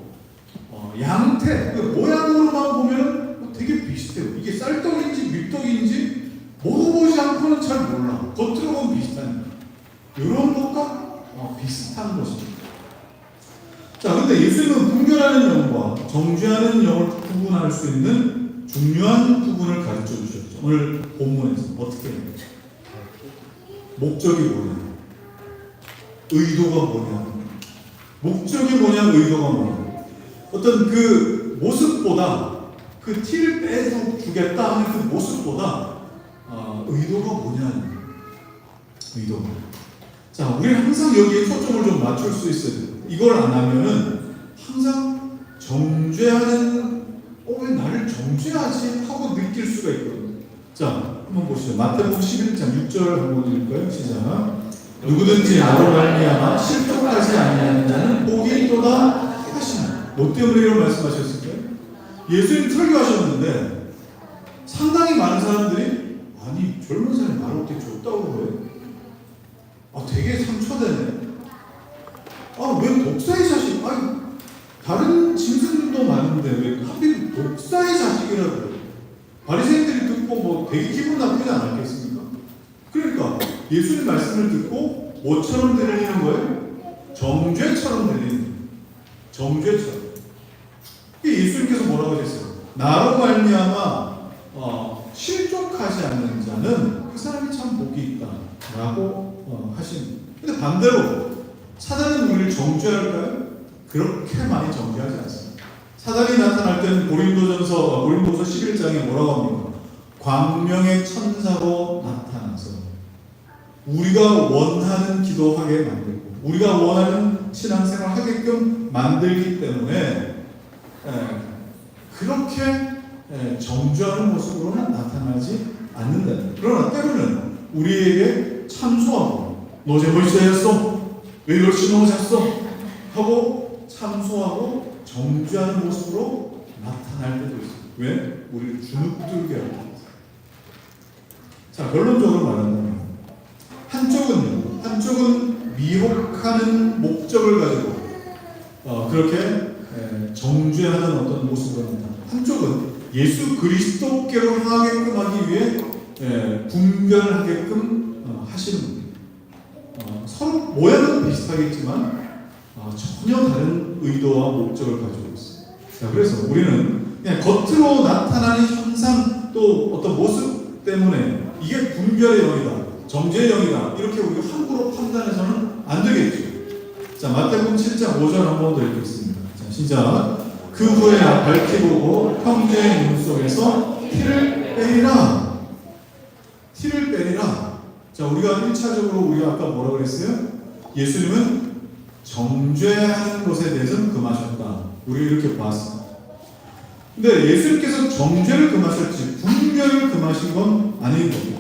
양태, 모양으로만 보면 되게 비슷해요. 이게 쌀떡인지 밀떡인지 먹어보지 않고는 잘 몰라. 겉으로 보면 비슷하니까. 이런 것과 비슷한 것입니다. 자, 근데 예수님은 분별하는 영과 정죄하는 영을 구분할 수 있는 중요한 부분을 가르쳐 주셨죠. 오늘 본문에서 어떻게 해요? 목적이 뭐냐? 의도가 뭐냐? 목적이 뭐냐? 의도가 뭐냐? 어떤 그 모습보다 그 티를 빼서 주겠다 하는 그 모습보다 의도가 뭐냐? 의도가. 자, 우리는 항상 여기에 초점을 좀 맞출 수 있어요. 이걸 안 하면은 항상 정죄하는 왜 나를 정죄하지? 하고 느낄 수가 있거든요. 자, 한번 보시죠. 마태복음 11장 6절 한번 읽을까요? 시작. 누구든지 나로 말미암아 실족하지 아니하는 자는 복이 있도다 하시나. 뭐 때문에 이런 말씀하셨을까요? 예수님 설교하셨는데 상당히 많은 사람들이 아니 젊은 사람이 나를 어떻게 줬다고 그래? 되게 상처되네. 왜 독사의 자식? 다른 짐승들도 많은데 왜 하필 독사의 자식이라고 그래? 바리새인들이 듣고 뭐 되게 기분 나쁘지 않았겠습니까? 그러니까 예수님 말씀을 듣고 뭐처럼 들리는 거예요? 정죄처럼 들리는 거예요. 정죄처럼. 예수님께서 뭐라고 하셨어요? 나로 말미암아 실족하지 않는 자는 그 사람이 참 복이 있다라고 하십니다. 근데 반대로 사단은 우리를 정죄할까요? 그렇게 많이 정죄하지 않습니다. 사단이 나타날 때는 고린도서 11장에 뭐라고 합니까? 광명의 천사로 나타나서 우리가 원하는 기도하게 만들고 우리가 원하는 신앙생활 하게끔 만들기 때문에 그렇게 정죄하는 모습으로는 나타나지 않는다. 그러나 때로는 우리에게 참소하고 너 잘못했어? 왜 이럴 신호를 잤어? 하고 참소하고 정죄하는 모습으로 나타날 때도 있어요. 왜? 우리를 주눅들게 하기 위해서. 자, 결론적으로 말한다면 한쪽은 미혹하는 목적을 가지고 그렇게 정죄하는 어떤 모습을 합니다. 한쪽은 예수 그리스도께로 향하게끔 하기 위해 분별하게끔 하시는 분입니다. 서로 모양은 비슷하겠지만 전혀 다른 의도와 목적을 가지고 있어요. 자, 그래서 우리는 그냥 겉으로 나타나는 현상 또 어떤 모습 때문에 이게 분별의 영이다, 정죄의 영이다 이렇게 우리가 함부로 판단해서는 안 되겠죠. 자, 마태복음 7장 5절 한 번 더 읽겠습니다. 자, 시작. 그 후에 밝히 보고 형제의 눈 속에서 티를 빼리라. 티를 빼리라. 자, 우리가 1차적으로 우리가 아까 뭐라고 그랬어요? 예수님은 정죄하는 것에 대해서는 금하셨다. 우리 이렇게 봤습니다. 근데 예수님께서 정죄를 금하셨지 분별을 금하신 건 아닌 겁니다.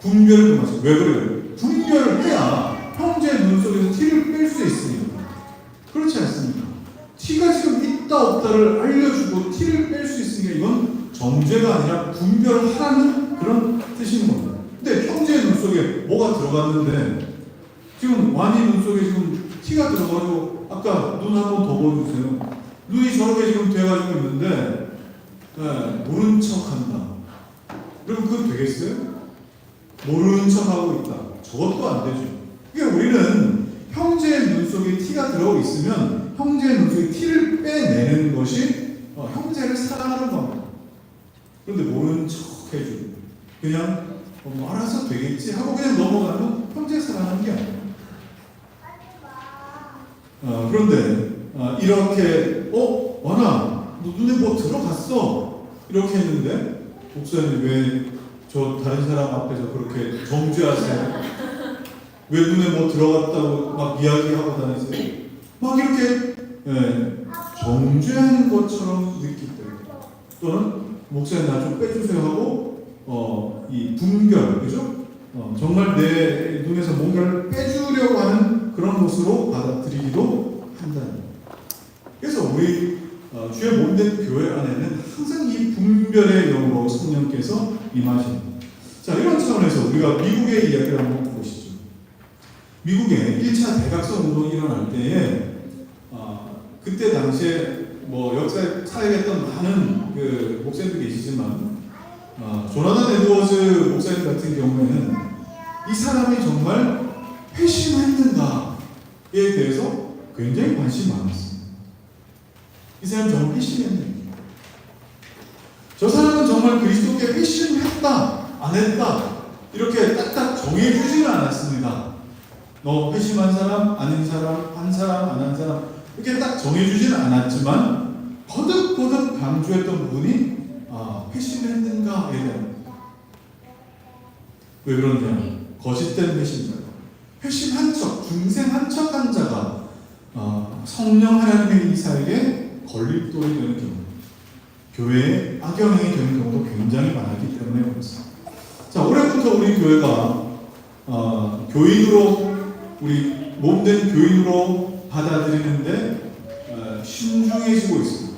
분별을 금하신. 왜 그래요? 분별을 해야 형제의 눈 속에서 티를 뺄 수 있으니까. 그렇지 않습니까? 티가 지금 있다 없다를 알려주고 티를 뺄 수 있으니까 이건 정죄가 아니라 분별하라는 그런 뜻인 겁니다. 근데 형제의 눈 속에 뭐가 들어갔는데 지금 완이 눈 속에 지금 티가 들어가지고 아까 눈 한 번 더 보여주세요. 눈이 저렇게 지금 돼가지고 있는데 모른 척한다. 그럼 그건 되겠어요? 모르는 척하고 있다. 저것도 안 되죠. 그러니까 우리는 형제의 눈 속에 티가 들어오고 있으면 형제의 눈 속에 티를 빼내는 것이 형제를 사랑하는 겁니다. 그런데 모르는 척 해주고 그냥 알아서 되겠지 하고 그냥 넘어가면 형제 사랑하는 게 아니에요. 그런데 이렇게 와나 너 눈에 뭐 들어갔어 이렇게 했는데 목사님 왜 저 다른 사람 앞에서 그렇게 정죄하세요? 왜 눈에 뭐 들어갔다고 막 이야기하고 다니세요? 막 이렇게 정죄하는 것처럼 느끼기 때문에 또는 목사님 나 좀 빼주세요 하고 이 분별 그죠? 정말 내 눈에서 뭔가를 빼주려고 하는 그런 것으로 받아들이기도 한다는. 그래서 우리 주의 몸된 교회 안에는 항상 이 분별의 영으로 성령께서 임하십니다. 자, 이런 차원에서 우리가 미국의 이야기를 한번 보시죠. 미국에 1차 대각선 운동이 일어날 때에 그때 당시에 뭐 역사에 사역했던 많은 그 목사님들이 계시지만 조나단 에드워즈 목사님 같은 경우에는 이 사람이 정말 회심했는가에 대해서 굉장히 관심이 많았습니다. 이 사람이 정말 회심했는가? 저 사람은 정말 그리스도께 회심했다, 안 했다 이렇게 딱딱 정해주지는 않았습니다. 너 회심한 사람, 아닌 사람, 한 사람, 안 한 사람 이렇게 딱 정해주지는 않았지만 거듭거듭 강조했던 부분이 회심했는가에 대한. 왜 그러냐? 거짓된 회심자, 회심한 척, 중생한 척한 자가 성령 하나님의 이사에게 걸림돌이 되는 경우, 교회의 악영향이 되는 경우도 굉장히 많았기 때문에 그렇습니다. 자, 올해부터 우리 교회가 교인으로, 우리 몸된 교인으로 받아들이는데 신중해지고 있습니다.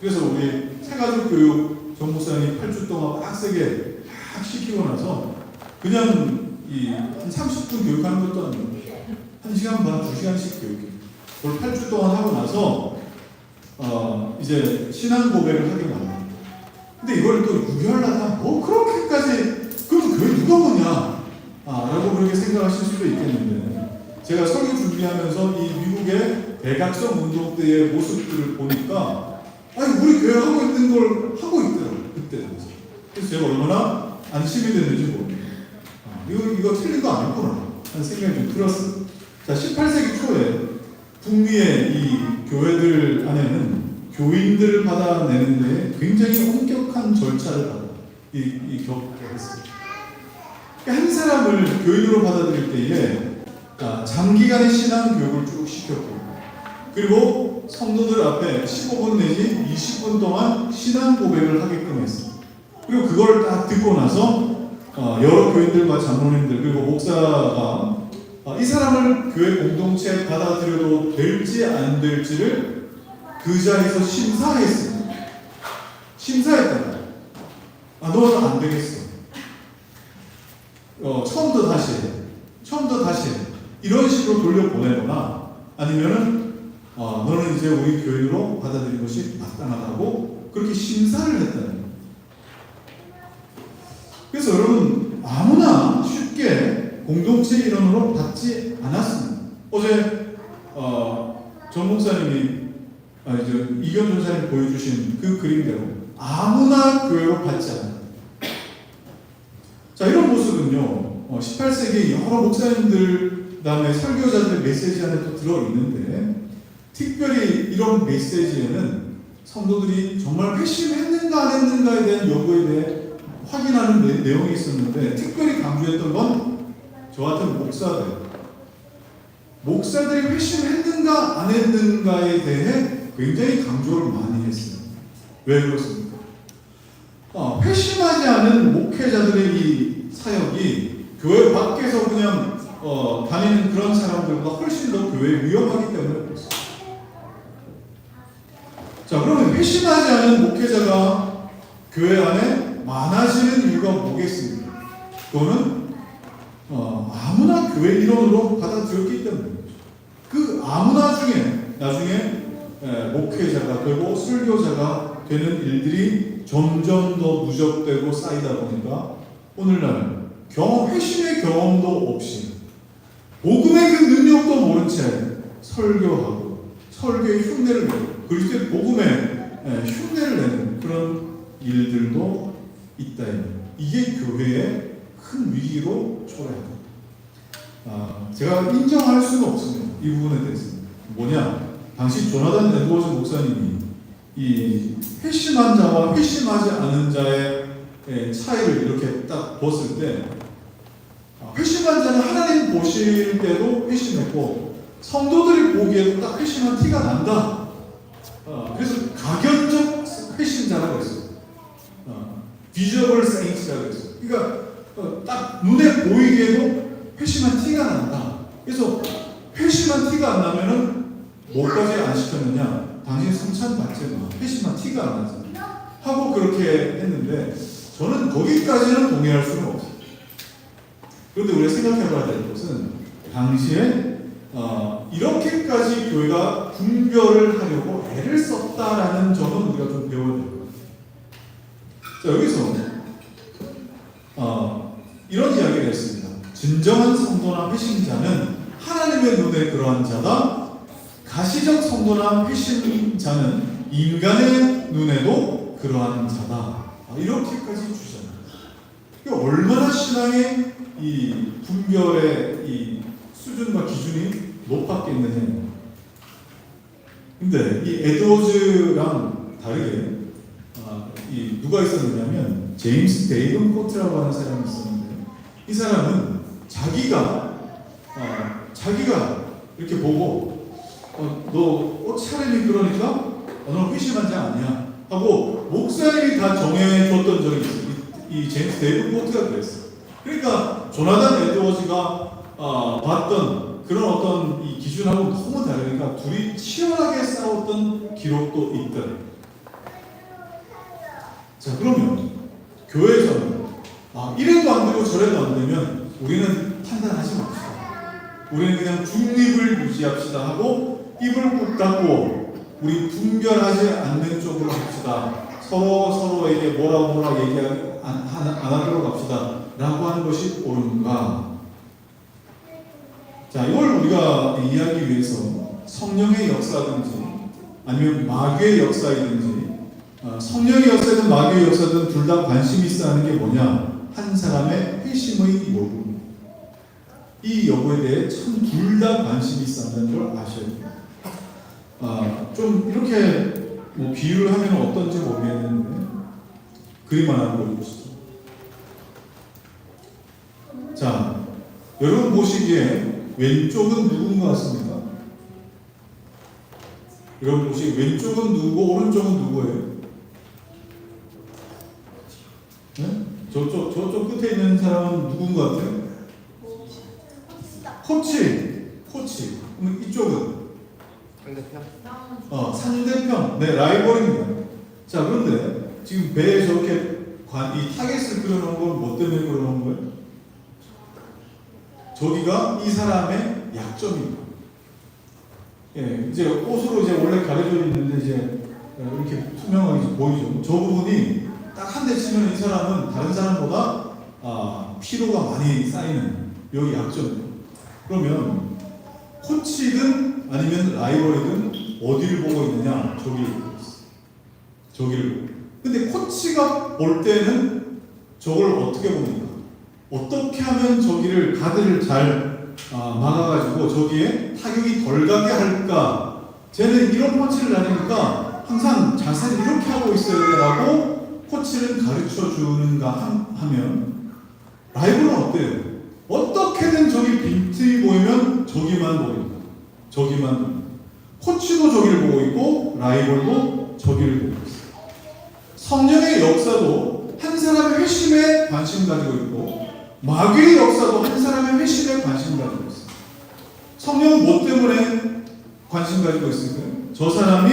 그래서 우리 새가족 교육 정 목사님이 8주 동안 빡세게 막 시키고 나서 그냥 한 30분 교육하는 것도 아니고 1시간 반, 2시간씩 교육해요. 그걸 8주 동안 하고 나서 이제 신앙 고백을 하게 만듭니다. 근데 이걸 또 유별나다 뭐 그렇게까지 그럼 교회 누가 보냐 라고 그렇게 생각하실 수도 있겠는데, 제가 설교 준비하면서 이 미국의 대각성 운동 때의 모습들을 보니까 우리 교회 하고 있는 걸 하고 있더라고요. 그때 당시. 그래서 제가 얼마나 안심이 됐는지 모르겠어요. 이거 틀린 거 아니구나 하는 생각이 좀 들었어요. 자, 18세기 초에 북미의 이 교회들 안에는 교인들을 받아내는 데 굉장히 엄격한 절차를 겪었습니다. 한 사람을 교인으로 받아들일 때에 장기간의 신앙 교육을 쭉 시켰고, 그리고 성도들 앞에 15분 내지 20분 동안 신앙 고백을 하게끔 했습니다. 그리고 그걸 딱 듣고 나서 여러 교인들과 장로님들 그리고 목사가 이 사람을 교회 공동체에 받아들여도 될지 안 될지를 그 자리에서 심사했습니다. 심사했다. 너는 안 되겠어. 처음부터 다시 이런 식으로 돌려보내거나 아니면은 너는 이제 우리 교인으로 받아들인 것이 마땅하다고 그렇게 심사를 했다는 거예요. 그래서 여러분 아무나 쉽게 공동체 일원으로 받지 않았습니다. 어제 정 목사님이 이제 이견 전사님 보여주신 그 그림대로 아무나 교회로 받지 않아요. 자, 이런 모습은요 18세기 여러 목사님들 그다음에 설교자들의 메시지 안에 또 들어있는데, 특별히 이런 메시지에는 성도들이 정말 회심했는가 안 했는가에 대한 여부에 대해 확인하는 내용이 있었는데, 특별히 강조했던 건 저 같은 목사들이 회심했는가 안 했는가에 대해 굉장히 강조를 많이 했어요. 왜 그렇습니까? 회심하지 않은 목회자들의 이 사역이 교회 밖에서 그냥 다니는 그런 사람들보다 훨씬 더 교회에 위험하기 때문에 그렇습니다. 자, 그러면 회심하지 않은 목회자가 교회 안에 많아지는 이유가 뭐겠습니까? 그거는 아무나 교회 일원으로 받아들였기 때문입니다. 그 아무나 중에 나중에 목회자가 되고 설교자가 되는 일들이 점점 더 누적되고 쌓이다 보니까 오늘날 회심의 경험도 없이 복음의 그 능력도 모른 채 설교하고 설교의 흉내를 내고 그리스도의 복음에 흉내를 내는 그런 일들도 있다. 이게 교회의 큰 위기로 초래합니다. 제가 인정할 수가 없습니다. 이 부분에 대해서. 뭐냐? 당시 조나단 에드워즈 목사님이 이 회심한 자와 회심하지 않은 자의 차이를 이렇게 딱 보았을 때, 회심한 자는 하나님 보실 때도 회심했고 성도들이 보기에도 딱 회심한 티가 난다. 그래서 가견적 회심자라고 했어요. 비저블 세인트라고 했어요. 그러니까 딱 눈에 보이기에도 회심한 티가 난다. 그래서 회심한 티가 안 나면은 뭐까지 안 시켰느냐? 당신 성찬 받지 마. 회심한 티가 안 나잖아. 하고 그렇게 했는데 저는 거기까지는 동의할 수는 없어요. 그런데 우리가 생각해봐야 될 것은 당시에 이렇게까지 교회가 분별을 하려고 애를 썼다라는 점은 우리가 좀 배워야 될 것 같아요. 자, 여기서 진정한 성도나 회심자는 하나님의 눈에 그러한 자다. 가시적 성도나 회심자는 인간의 눈에도 그러한 자다. 이렇게까지 주잖아요. 그러니까 얼마나 신앙의 이 분별의 이 수준과 기준이 높았겠느냐. 근데 이 에드워즈랑 다르게 이 누가 있었느냐면 제임스 데이븐 코트라고 하는 사람이 있었는데, 이 사람은 자기가 이렇게 보고 너 옷차림이 그러니까 너 회심한 자 아니야 하고 목사님이 다 정해줬던 적이 있어요. 이 제임스 데이븐 코트가 그랬어요. 그러니까 조나단 에드워즈가 봤던 그런 어떤 이 기준하고 너무 다르니까 둘이 치열하게 싸웠던 기록도 있더래요. 자, 그러면 교회에서는 이래도 안 되고 저래도 안 되면 우리는 판단하지 맙시다. 우리는 그냥 중립을 유지합시다 하고 입을 꾹 닫고 우리 분별하지 않는 쪽으로 합시다. 서로에게 뭐라 얘기하지 안 하도록 합시다 라고 하는 것이 옳은가? 자, 이걸 우리가 이해하기 위해서 성령의 역사든지 아니면 마귀의 역사이든지, 성령의 역사든 마귀의 역사든 둘 다 관심이 있어 하는 게 뭐냐? 한 사람의 회심의 여부. 이 여부에 대해 참 둘 다 관심이 있어 한다는 걸 아셔야 돼요. 좀 이렇게 비유를 하면 어떤지 모르겠는데 그림 하나 보여주시죠. 자, 여러분 보시기에 왼쪽은 누군 것 같습니까? 여러분 보시기에 왼쪽은 누구고 오른쪽은 누구예요? 네? 저쪽 끝에 있는 사람은 누군 것 같아요? 코치. 그럼 이쪽은? 상대편? 상대편. 네, 라이벌입니다. 자, 그런데 지금 배에 저렇게 이 타겟을 그려놓은 건 뭐 때문에 그려놓은 거예요? 저기가 이 사람의 약점입니다. 예, 이제 옷으로 이제 원래 가려져 있는데 이제 이렇게 투명하게 보이죠. 저 부분이 딱 한 대 치면 이 사람은 다른 사람보다 피로가 많이 쌓이는 여기 약점이에요. 그러면 코치든 아니면 라이벌이든 어디를 보고 있느냐? 저기를 보고 있어요. 저기를 보고. 근데 코치가 볼 때는 저걸 어떻게 봅니까? 어떻게 하면 저기를 가드를 잘 막아가지고 저기에 타격이 덜 가게 할까? 쟤는 이런 펀치를 날리니까 항상 자세를 이렇게 하고 있어야 되라고 코치는 가르쳐 주는가 하면, 라이벌은 어때요? 어떻게든 저기 빈틈이 보이면 저기만 보입니다. 저기만 보입니다. 코치도 저기를 보고 있고 라이벌도 저기를 보고 있어요. 성령의 역사도 한 사람의 회심에 관심 가지고 있고 마귀의 역사도 한 사람의 회심에 관심 가지고 있어요. 성령은 뭐 때문에 관심 가지고 있을까요? 저 사람이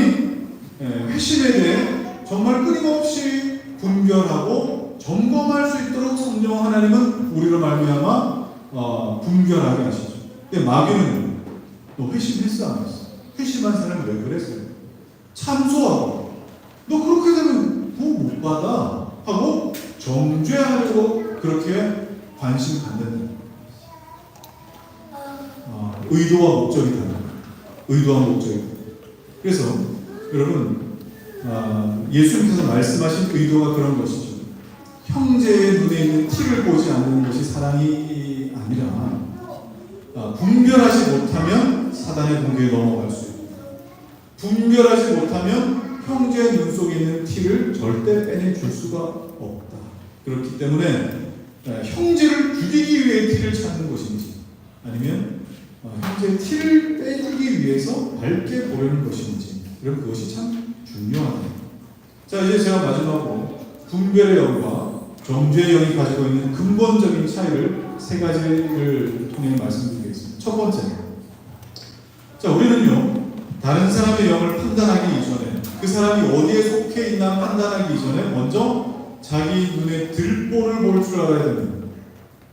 회심에 대해 정말 끊임없이 분별하고 점검할 수 있도록 성령 하나님은 우리로 말미암아 분별하게 하시죠. 근데 마귀는 너 회심했어 안 했어? 회심한 사람이 왜 그랬어요? 참소하고 너 그렇게 되면 구원 못 받아 하고 정죄하려고 그렇게 관심 갖는다. 의도와 목적이 다르다. 의도와 목적이. 그래서 여러분 예수님께서 말씀하신 의도가 그런 것이죠. 형제의 눈에 있는 티를 보지 않는 것이 사랑이 아니라 분별하지 못하면 사단의 공격에 넘어갈 수 있고, 분별하지 못하면 형제의 눈 속에 있는 티를 절대 빼내줄 수가 없다. 그렇기 때문에 형제를 죽이기 위해 티를 찾는 것인지 아니면 형제의 티를 빼주기 위해서 밝게 보려는 것인지, 그럼 그것이 참 중요하다. 자, 이제 제가 마지막으로 분별의 영과 정죄의 영이 가지고 있는 근본적인 차이를 세 가지를 통해 말씀드리겠습니다. 첫 번째, 자, 우리는요 다른 사람의 영을 판단하기 이전에, 그 사람이 어디에 속해 있나 판단하기 이전에 먼저 자기 눈에 들보를 볼 줄 알아야 됩니다.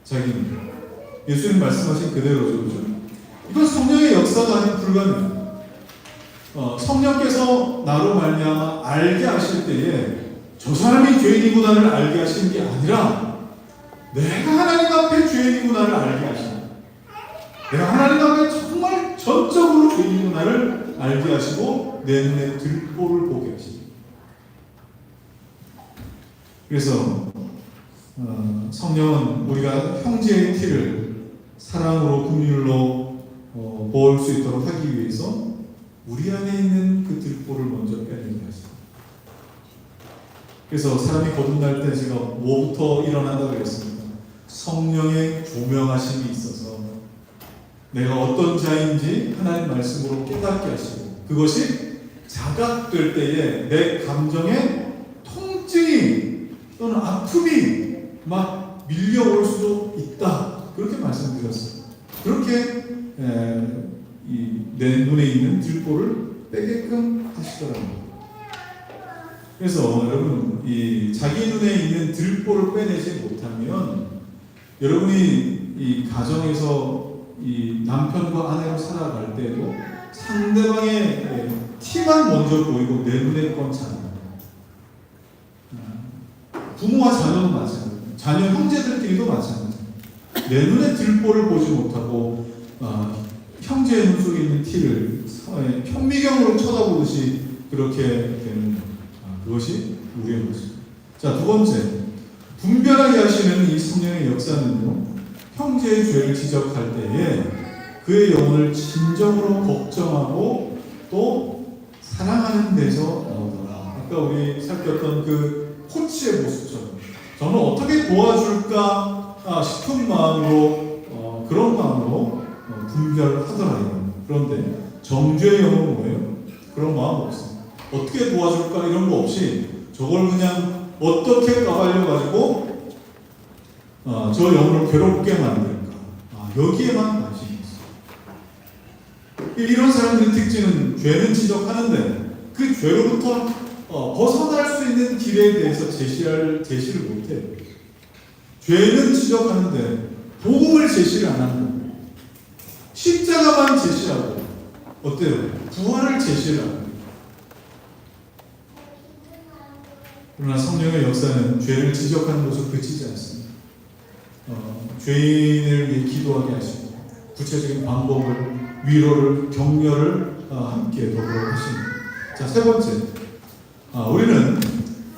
자기 눈. 예수님 말씀하신 그대로죠, 그죠? 이건 성령의 역사가 아닌 불가능해요. 성령께서 나로 말미암아 알게 하실 때에 저 사람이 죄인이구나를 알게 하시는 게 아니라 내가 하나님 앞에 죄인이구나를 알게 하시고, 내가 하나님 앞에 정말 전적으로 죄인이구나를 알게 하시고 내 눈에 들보를 보게 하십니다. 그래서 성령은 우리가 형제의 티를 사랑으로 긍휼로 보을 수 있도록 하기 위해서 우리 안에 있는 그 들보를 먼저 빼내게 하십니다. 그래서 사람이 거듭날 때 제가 뭐부터 일어난다고 그랬습니다. 성령의 조명하심이 있어서 내가 어떤 자인지 하나님 말씀으로 깨닫게 하시고, 그것이 자각될 때에 내 감정에 통증이 또는 아픔이 막 밀려올 수도 있다, 그렇게 말씀드렸어요. 그렇게 내 눈에 있는 들보를 빼게끔 하시더라고요. 그래서 여러분, 이 자기 눈에 있는 들보를 빼내지 못하면 여러분이 이 가정에서 이 남편과 아내로 살아갈 때도 상대방의 티만 먼저 보이고 내 눈에 건 자녀, 부모와 자녀도 마찬가지예요. 자녀 형제들끼리도 마찬가지예요. 내 눈에 들보를 보지 못하고 형제의 눈 속에 있는 티를 현미경으로 쳐다보듯이 그렇게 되는 그것이 우리의 모습. 자, 두 번째, 분별하게 하시는 이 성령의 역사는요, 형제의 죄를 지적할 때에 그의 영혼을 진정으로 걱정하고 또 사랑하는 데서 나오더라. 아까 우리 살폈던 그 코치의 모습처럼 저는 어떻게 도와줄까 싶은 마음으로 그런 마음으로 분별하더라고요. 그런데 정죄의 영혼은 뭐예요? 그런 마음 없습니다. 어떻게 도와줄까 이런 거 없이 저걸 그냥 어떻게 까발려 가지고 저 영혼을 괴롭게 만들까, 여기에만 관심이 있어요. 이런 사람들의 특징은 죄는 지적하는데 그 죄로부터 벗어날 수 있는 길에 대해서 제시를 못해요. 죄는 지적하는데 복음을 제시를 안 하는 거예요. 십자가만 제시하고 어때요? 부활을 제시를 안 해요. 그러나 성령의 역사는 죄를 지적하는 것으로 그치지 않습니다. 죄인을 위해 기도하게 하시고 구체적인 방법을, 위로를, 격려를 함께 더불어 하십니다. 자, 세 번째, 우리는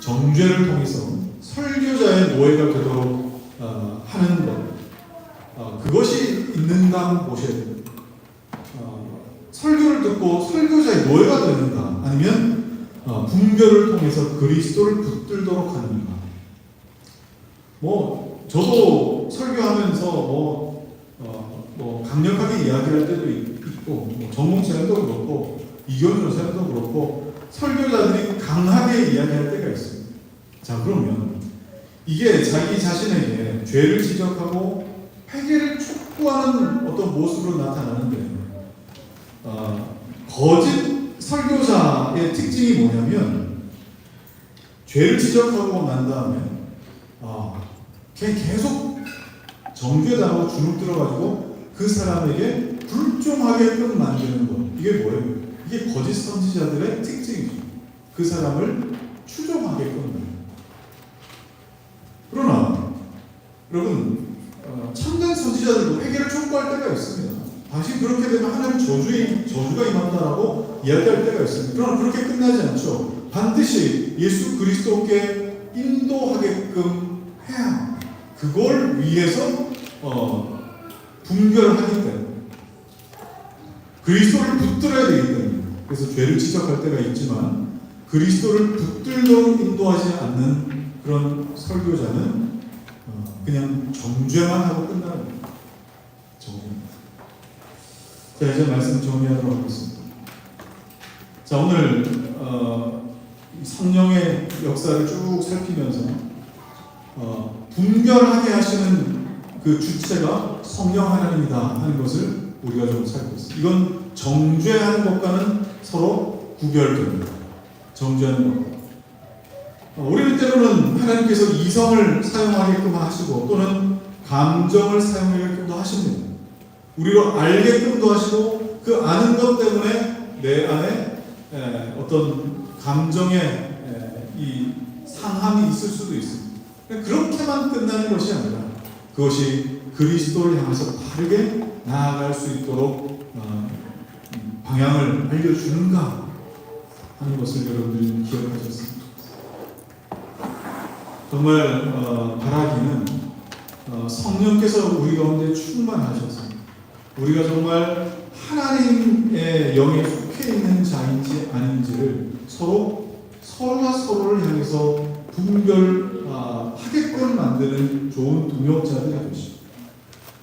정죄를 통해서 설교자의 노예가 되도록 하는 것, 그것이 있는가 한번 보셔야 됩니다. 설교를 듣고 설교자의 노예가 되는가, 아니면 분별을 통해서 그리스도를 붙들도록 하는가. 저도 설교하면서 강력하게 이야기할 때도 있고, 정몽사님도 그렇고, 이경준 사님도 그렇고, 설교자들이 강하게 이야기할 때가 있습니다. 자, 그러면 이게 자기 자신에게 죄를 지적하고 회개를 촉구하는 어떤 모습으로 나타나는데, 거짓 설교자의 특징이 뭐냐면, 죄를 지적하고 난 다음에 계속 정죄당하고 주눅 들어가지고 그 사람에게 불종하게끔 만드는 것. 이게 뭐예요? 이게 거짓 선지자들의 특징이죠. 그 사람을 추종하게끔 만드는 것. 그러나 여러분, 참된 선지자들도 회개를 촉구할 때가 있습니다. 당신 그렇게 되면 하나님 저주가 임한다라고 이야기할 때가 있습니다. 그러나 그렇게 끝나지 않죠. 반드시 예수 그리스도께 인도하게끔 해야 합니다. 그걸 위해서 분별하기 때문에, 그리스도를 붙들어야 되기 때문에. 그래서 죄를 지적할 때가 있지만 그리스도를 붙들도록 인도하지 않는 그런 설교자는 그냥 정죄만 하고 끝나는 거예요. 정죄. 자, 이제 말씀 정리하도록 하겠습니다. 자, 오늘 성령의 역사를 쭉 살피면서 분별하게 하시는 그 주체가 성령 하나님이다 하는 것을 우리가 좀 살폈습니다. 이건 정죄하는 것과는 서로 구별됩니다. 정죄하는 것. 우리는 때로는 하나님께서 이성을 사용하게끔 하시고 또는 감정을 사용하게끔도 하십니다. 우리로 알게끔도 하시고, 그 아는 것 때문에 내 안에 어떤 감정의 이 상함이 있을 수도 있습니다. 그렇게만 끝나는 것이 아니라 그것이 그리스도를 향해서 바르게 나아갈 수 있도록 방향을 알려주는가 하는 것을 여러분들이 기억하셨습니다. 정말 바라기는 성령께서 우리 가운데 충만하셔서 우리가 정말 하나님의 영에 속해 있는 자인지 아닌지를 서로가 서로를 향해서 분별하게끔 만드는 좋은 동역자들이 되시고,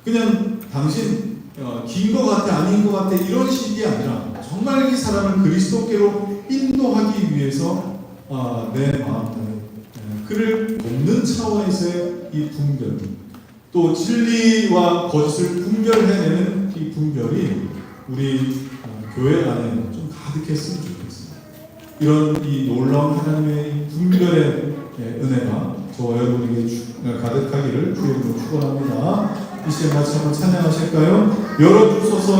그냥 당신 긴 것 같아 아닌 것 같아 이런 식이 아니라 정말 이 사람을 그리스도께로 인도하기 위해서 내 마음을 그를 돕는 차원에서의 이 분별, 또 진리와 거짓을 분별해내는 이 분별이 우리 교회 안에 좀 가득했으면 좋겠습니다. 이런 이 놀라운 하나님의 분별의 은혜가 저와 여러분에게 가득하기를 주님으로 축원합니다. 이 시간 같이 한번 찬양하실까요? 열어주소서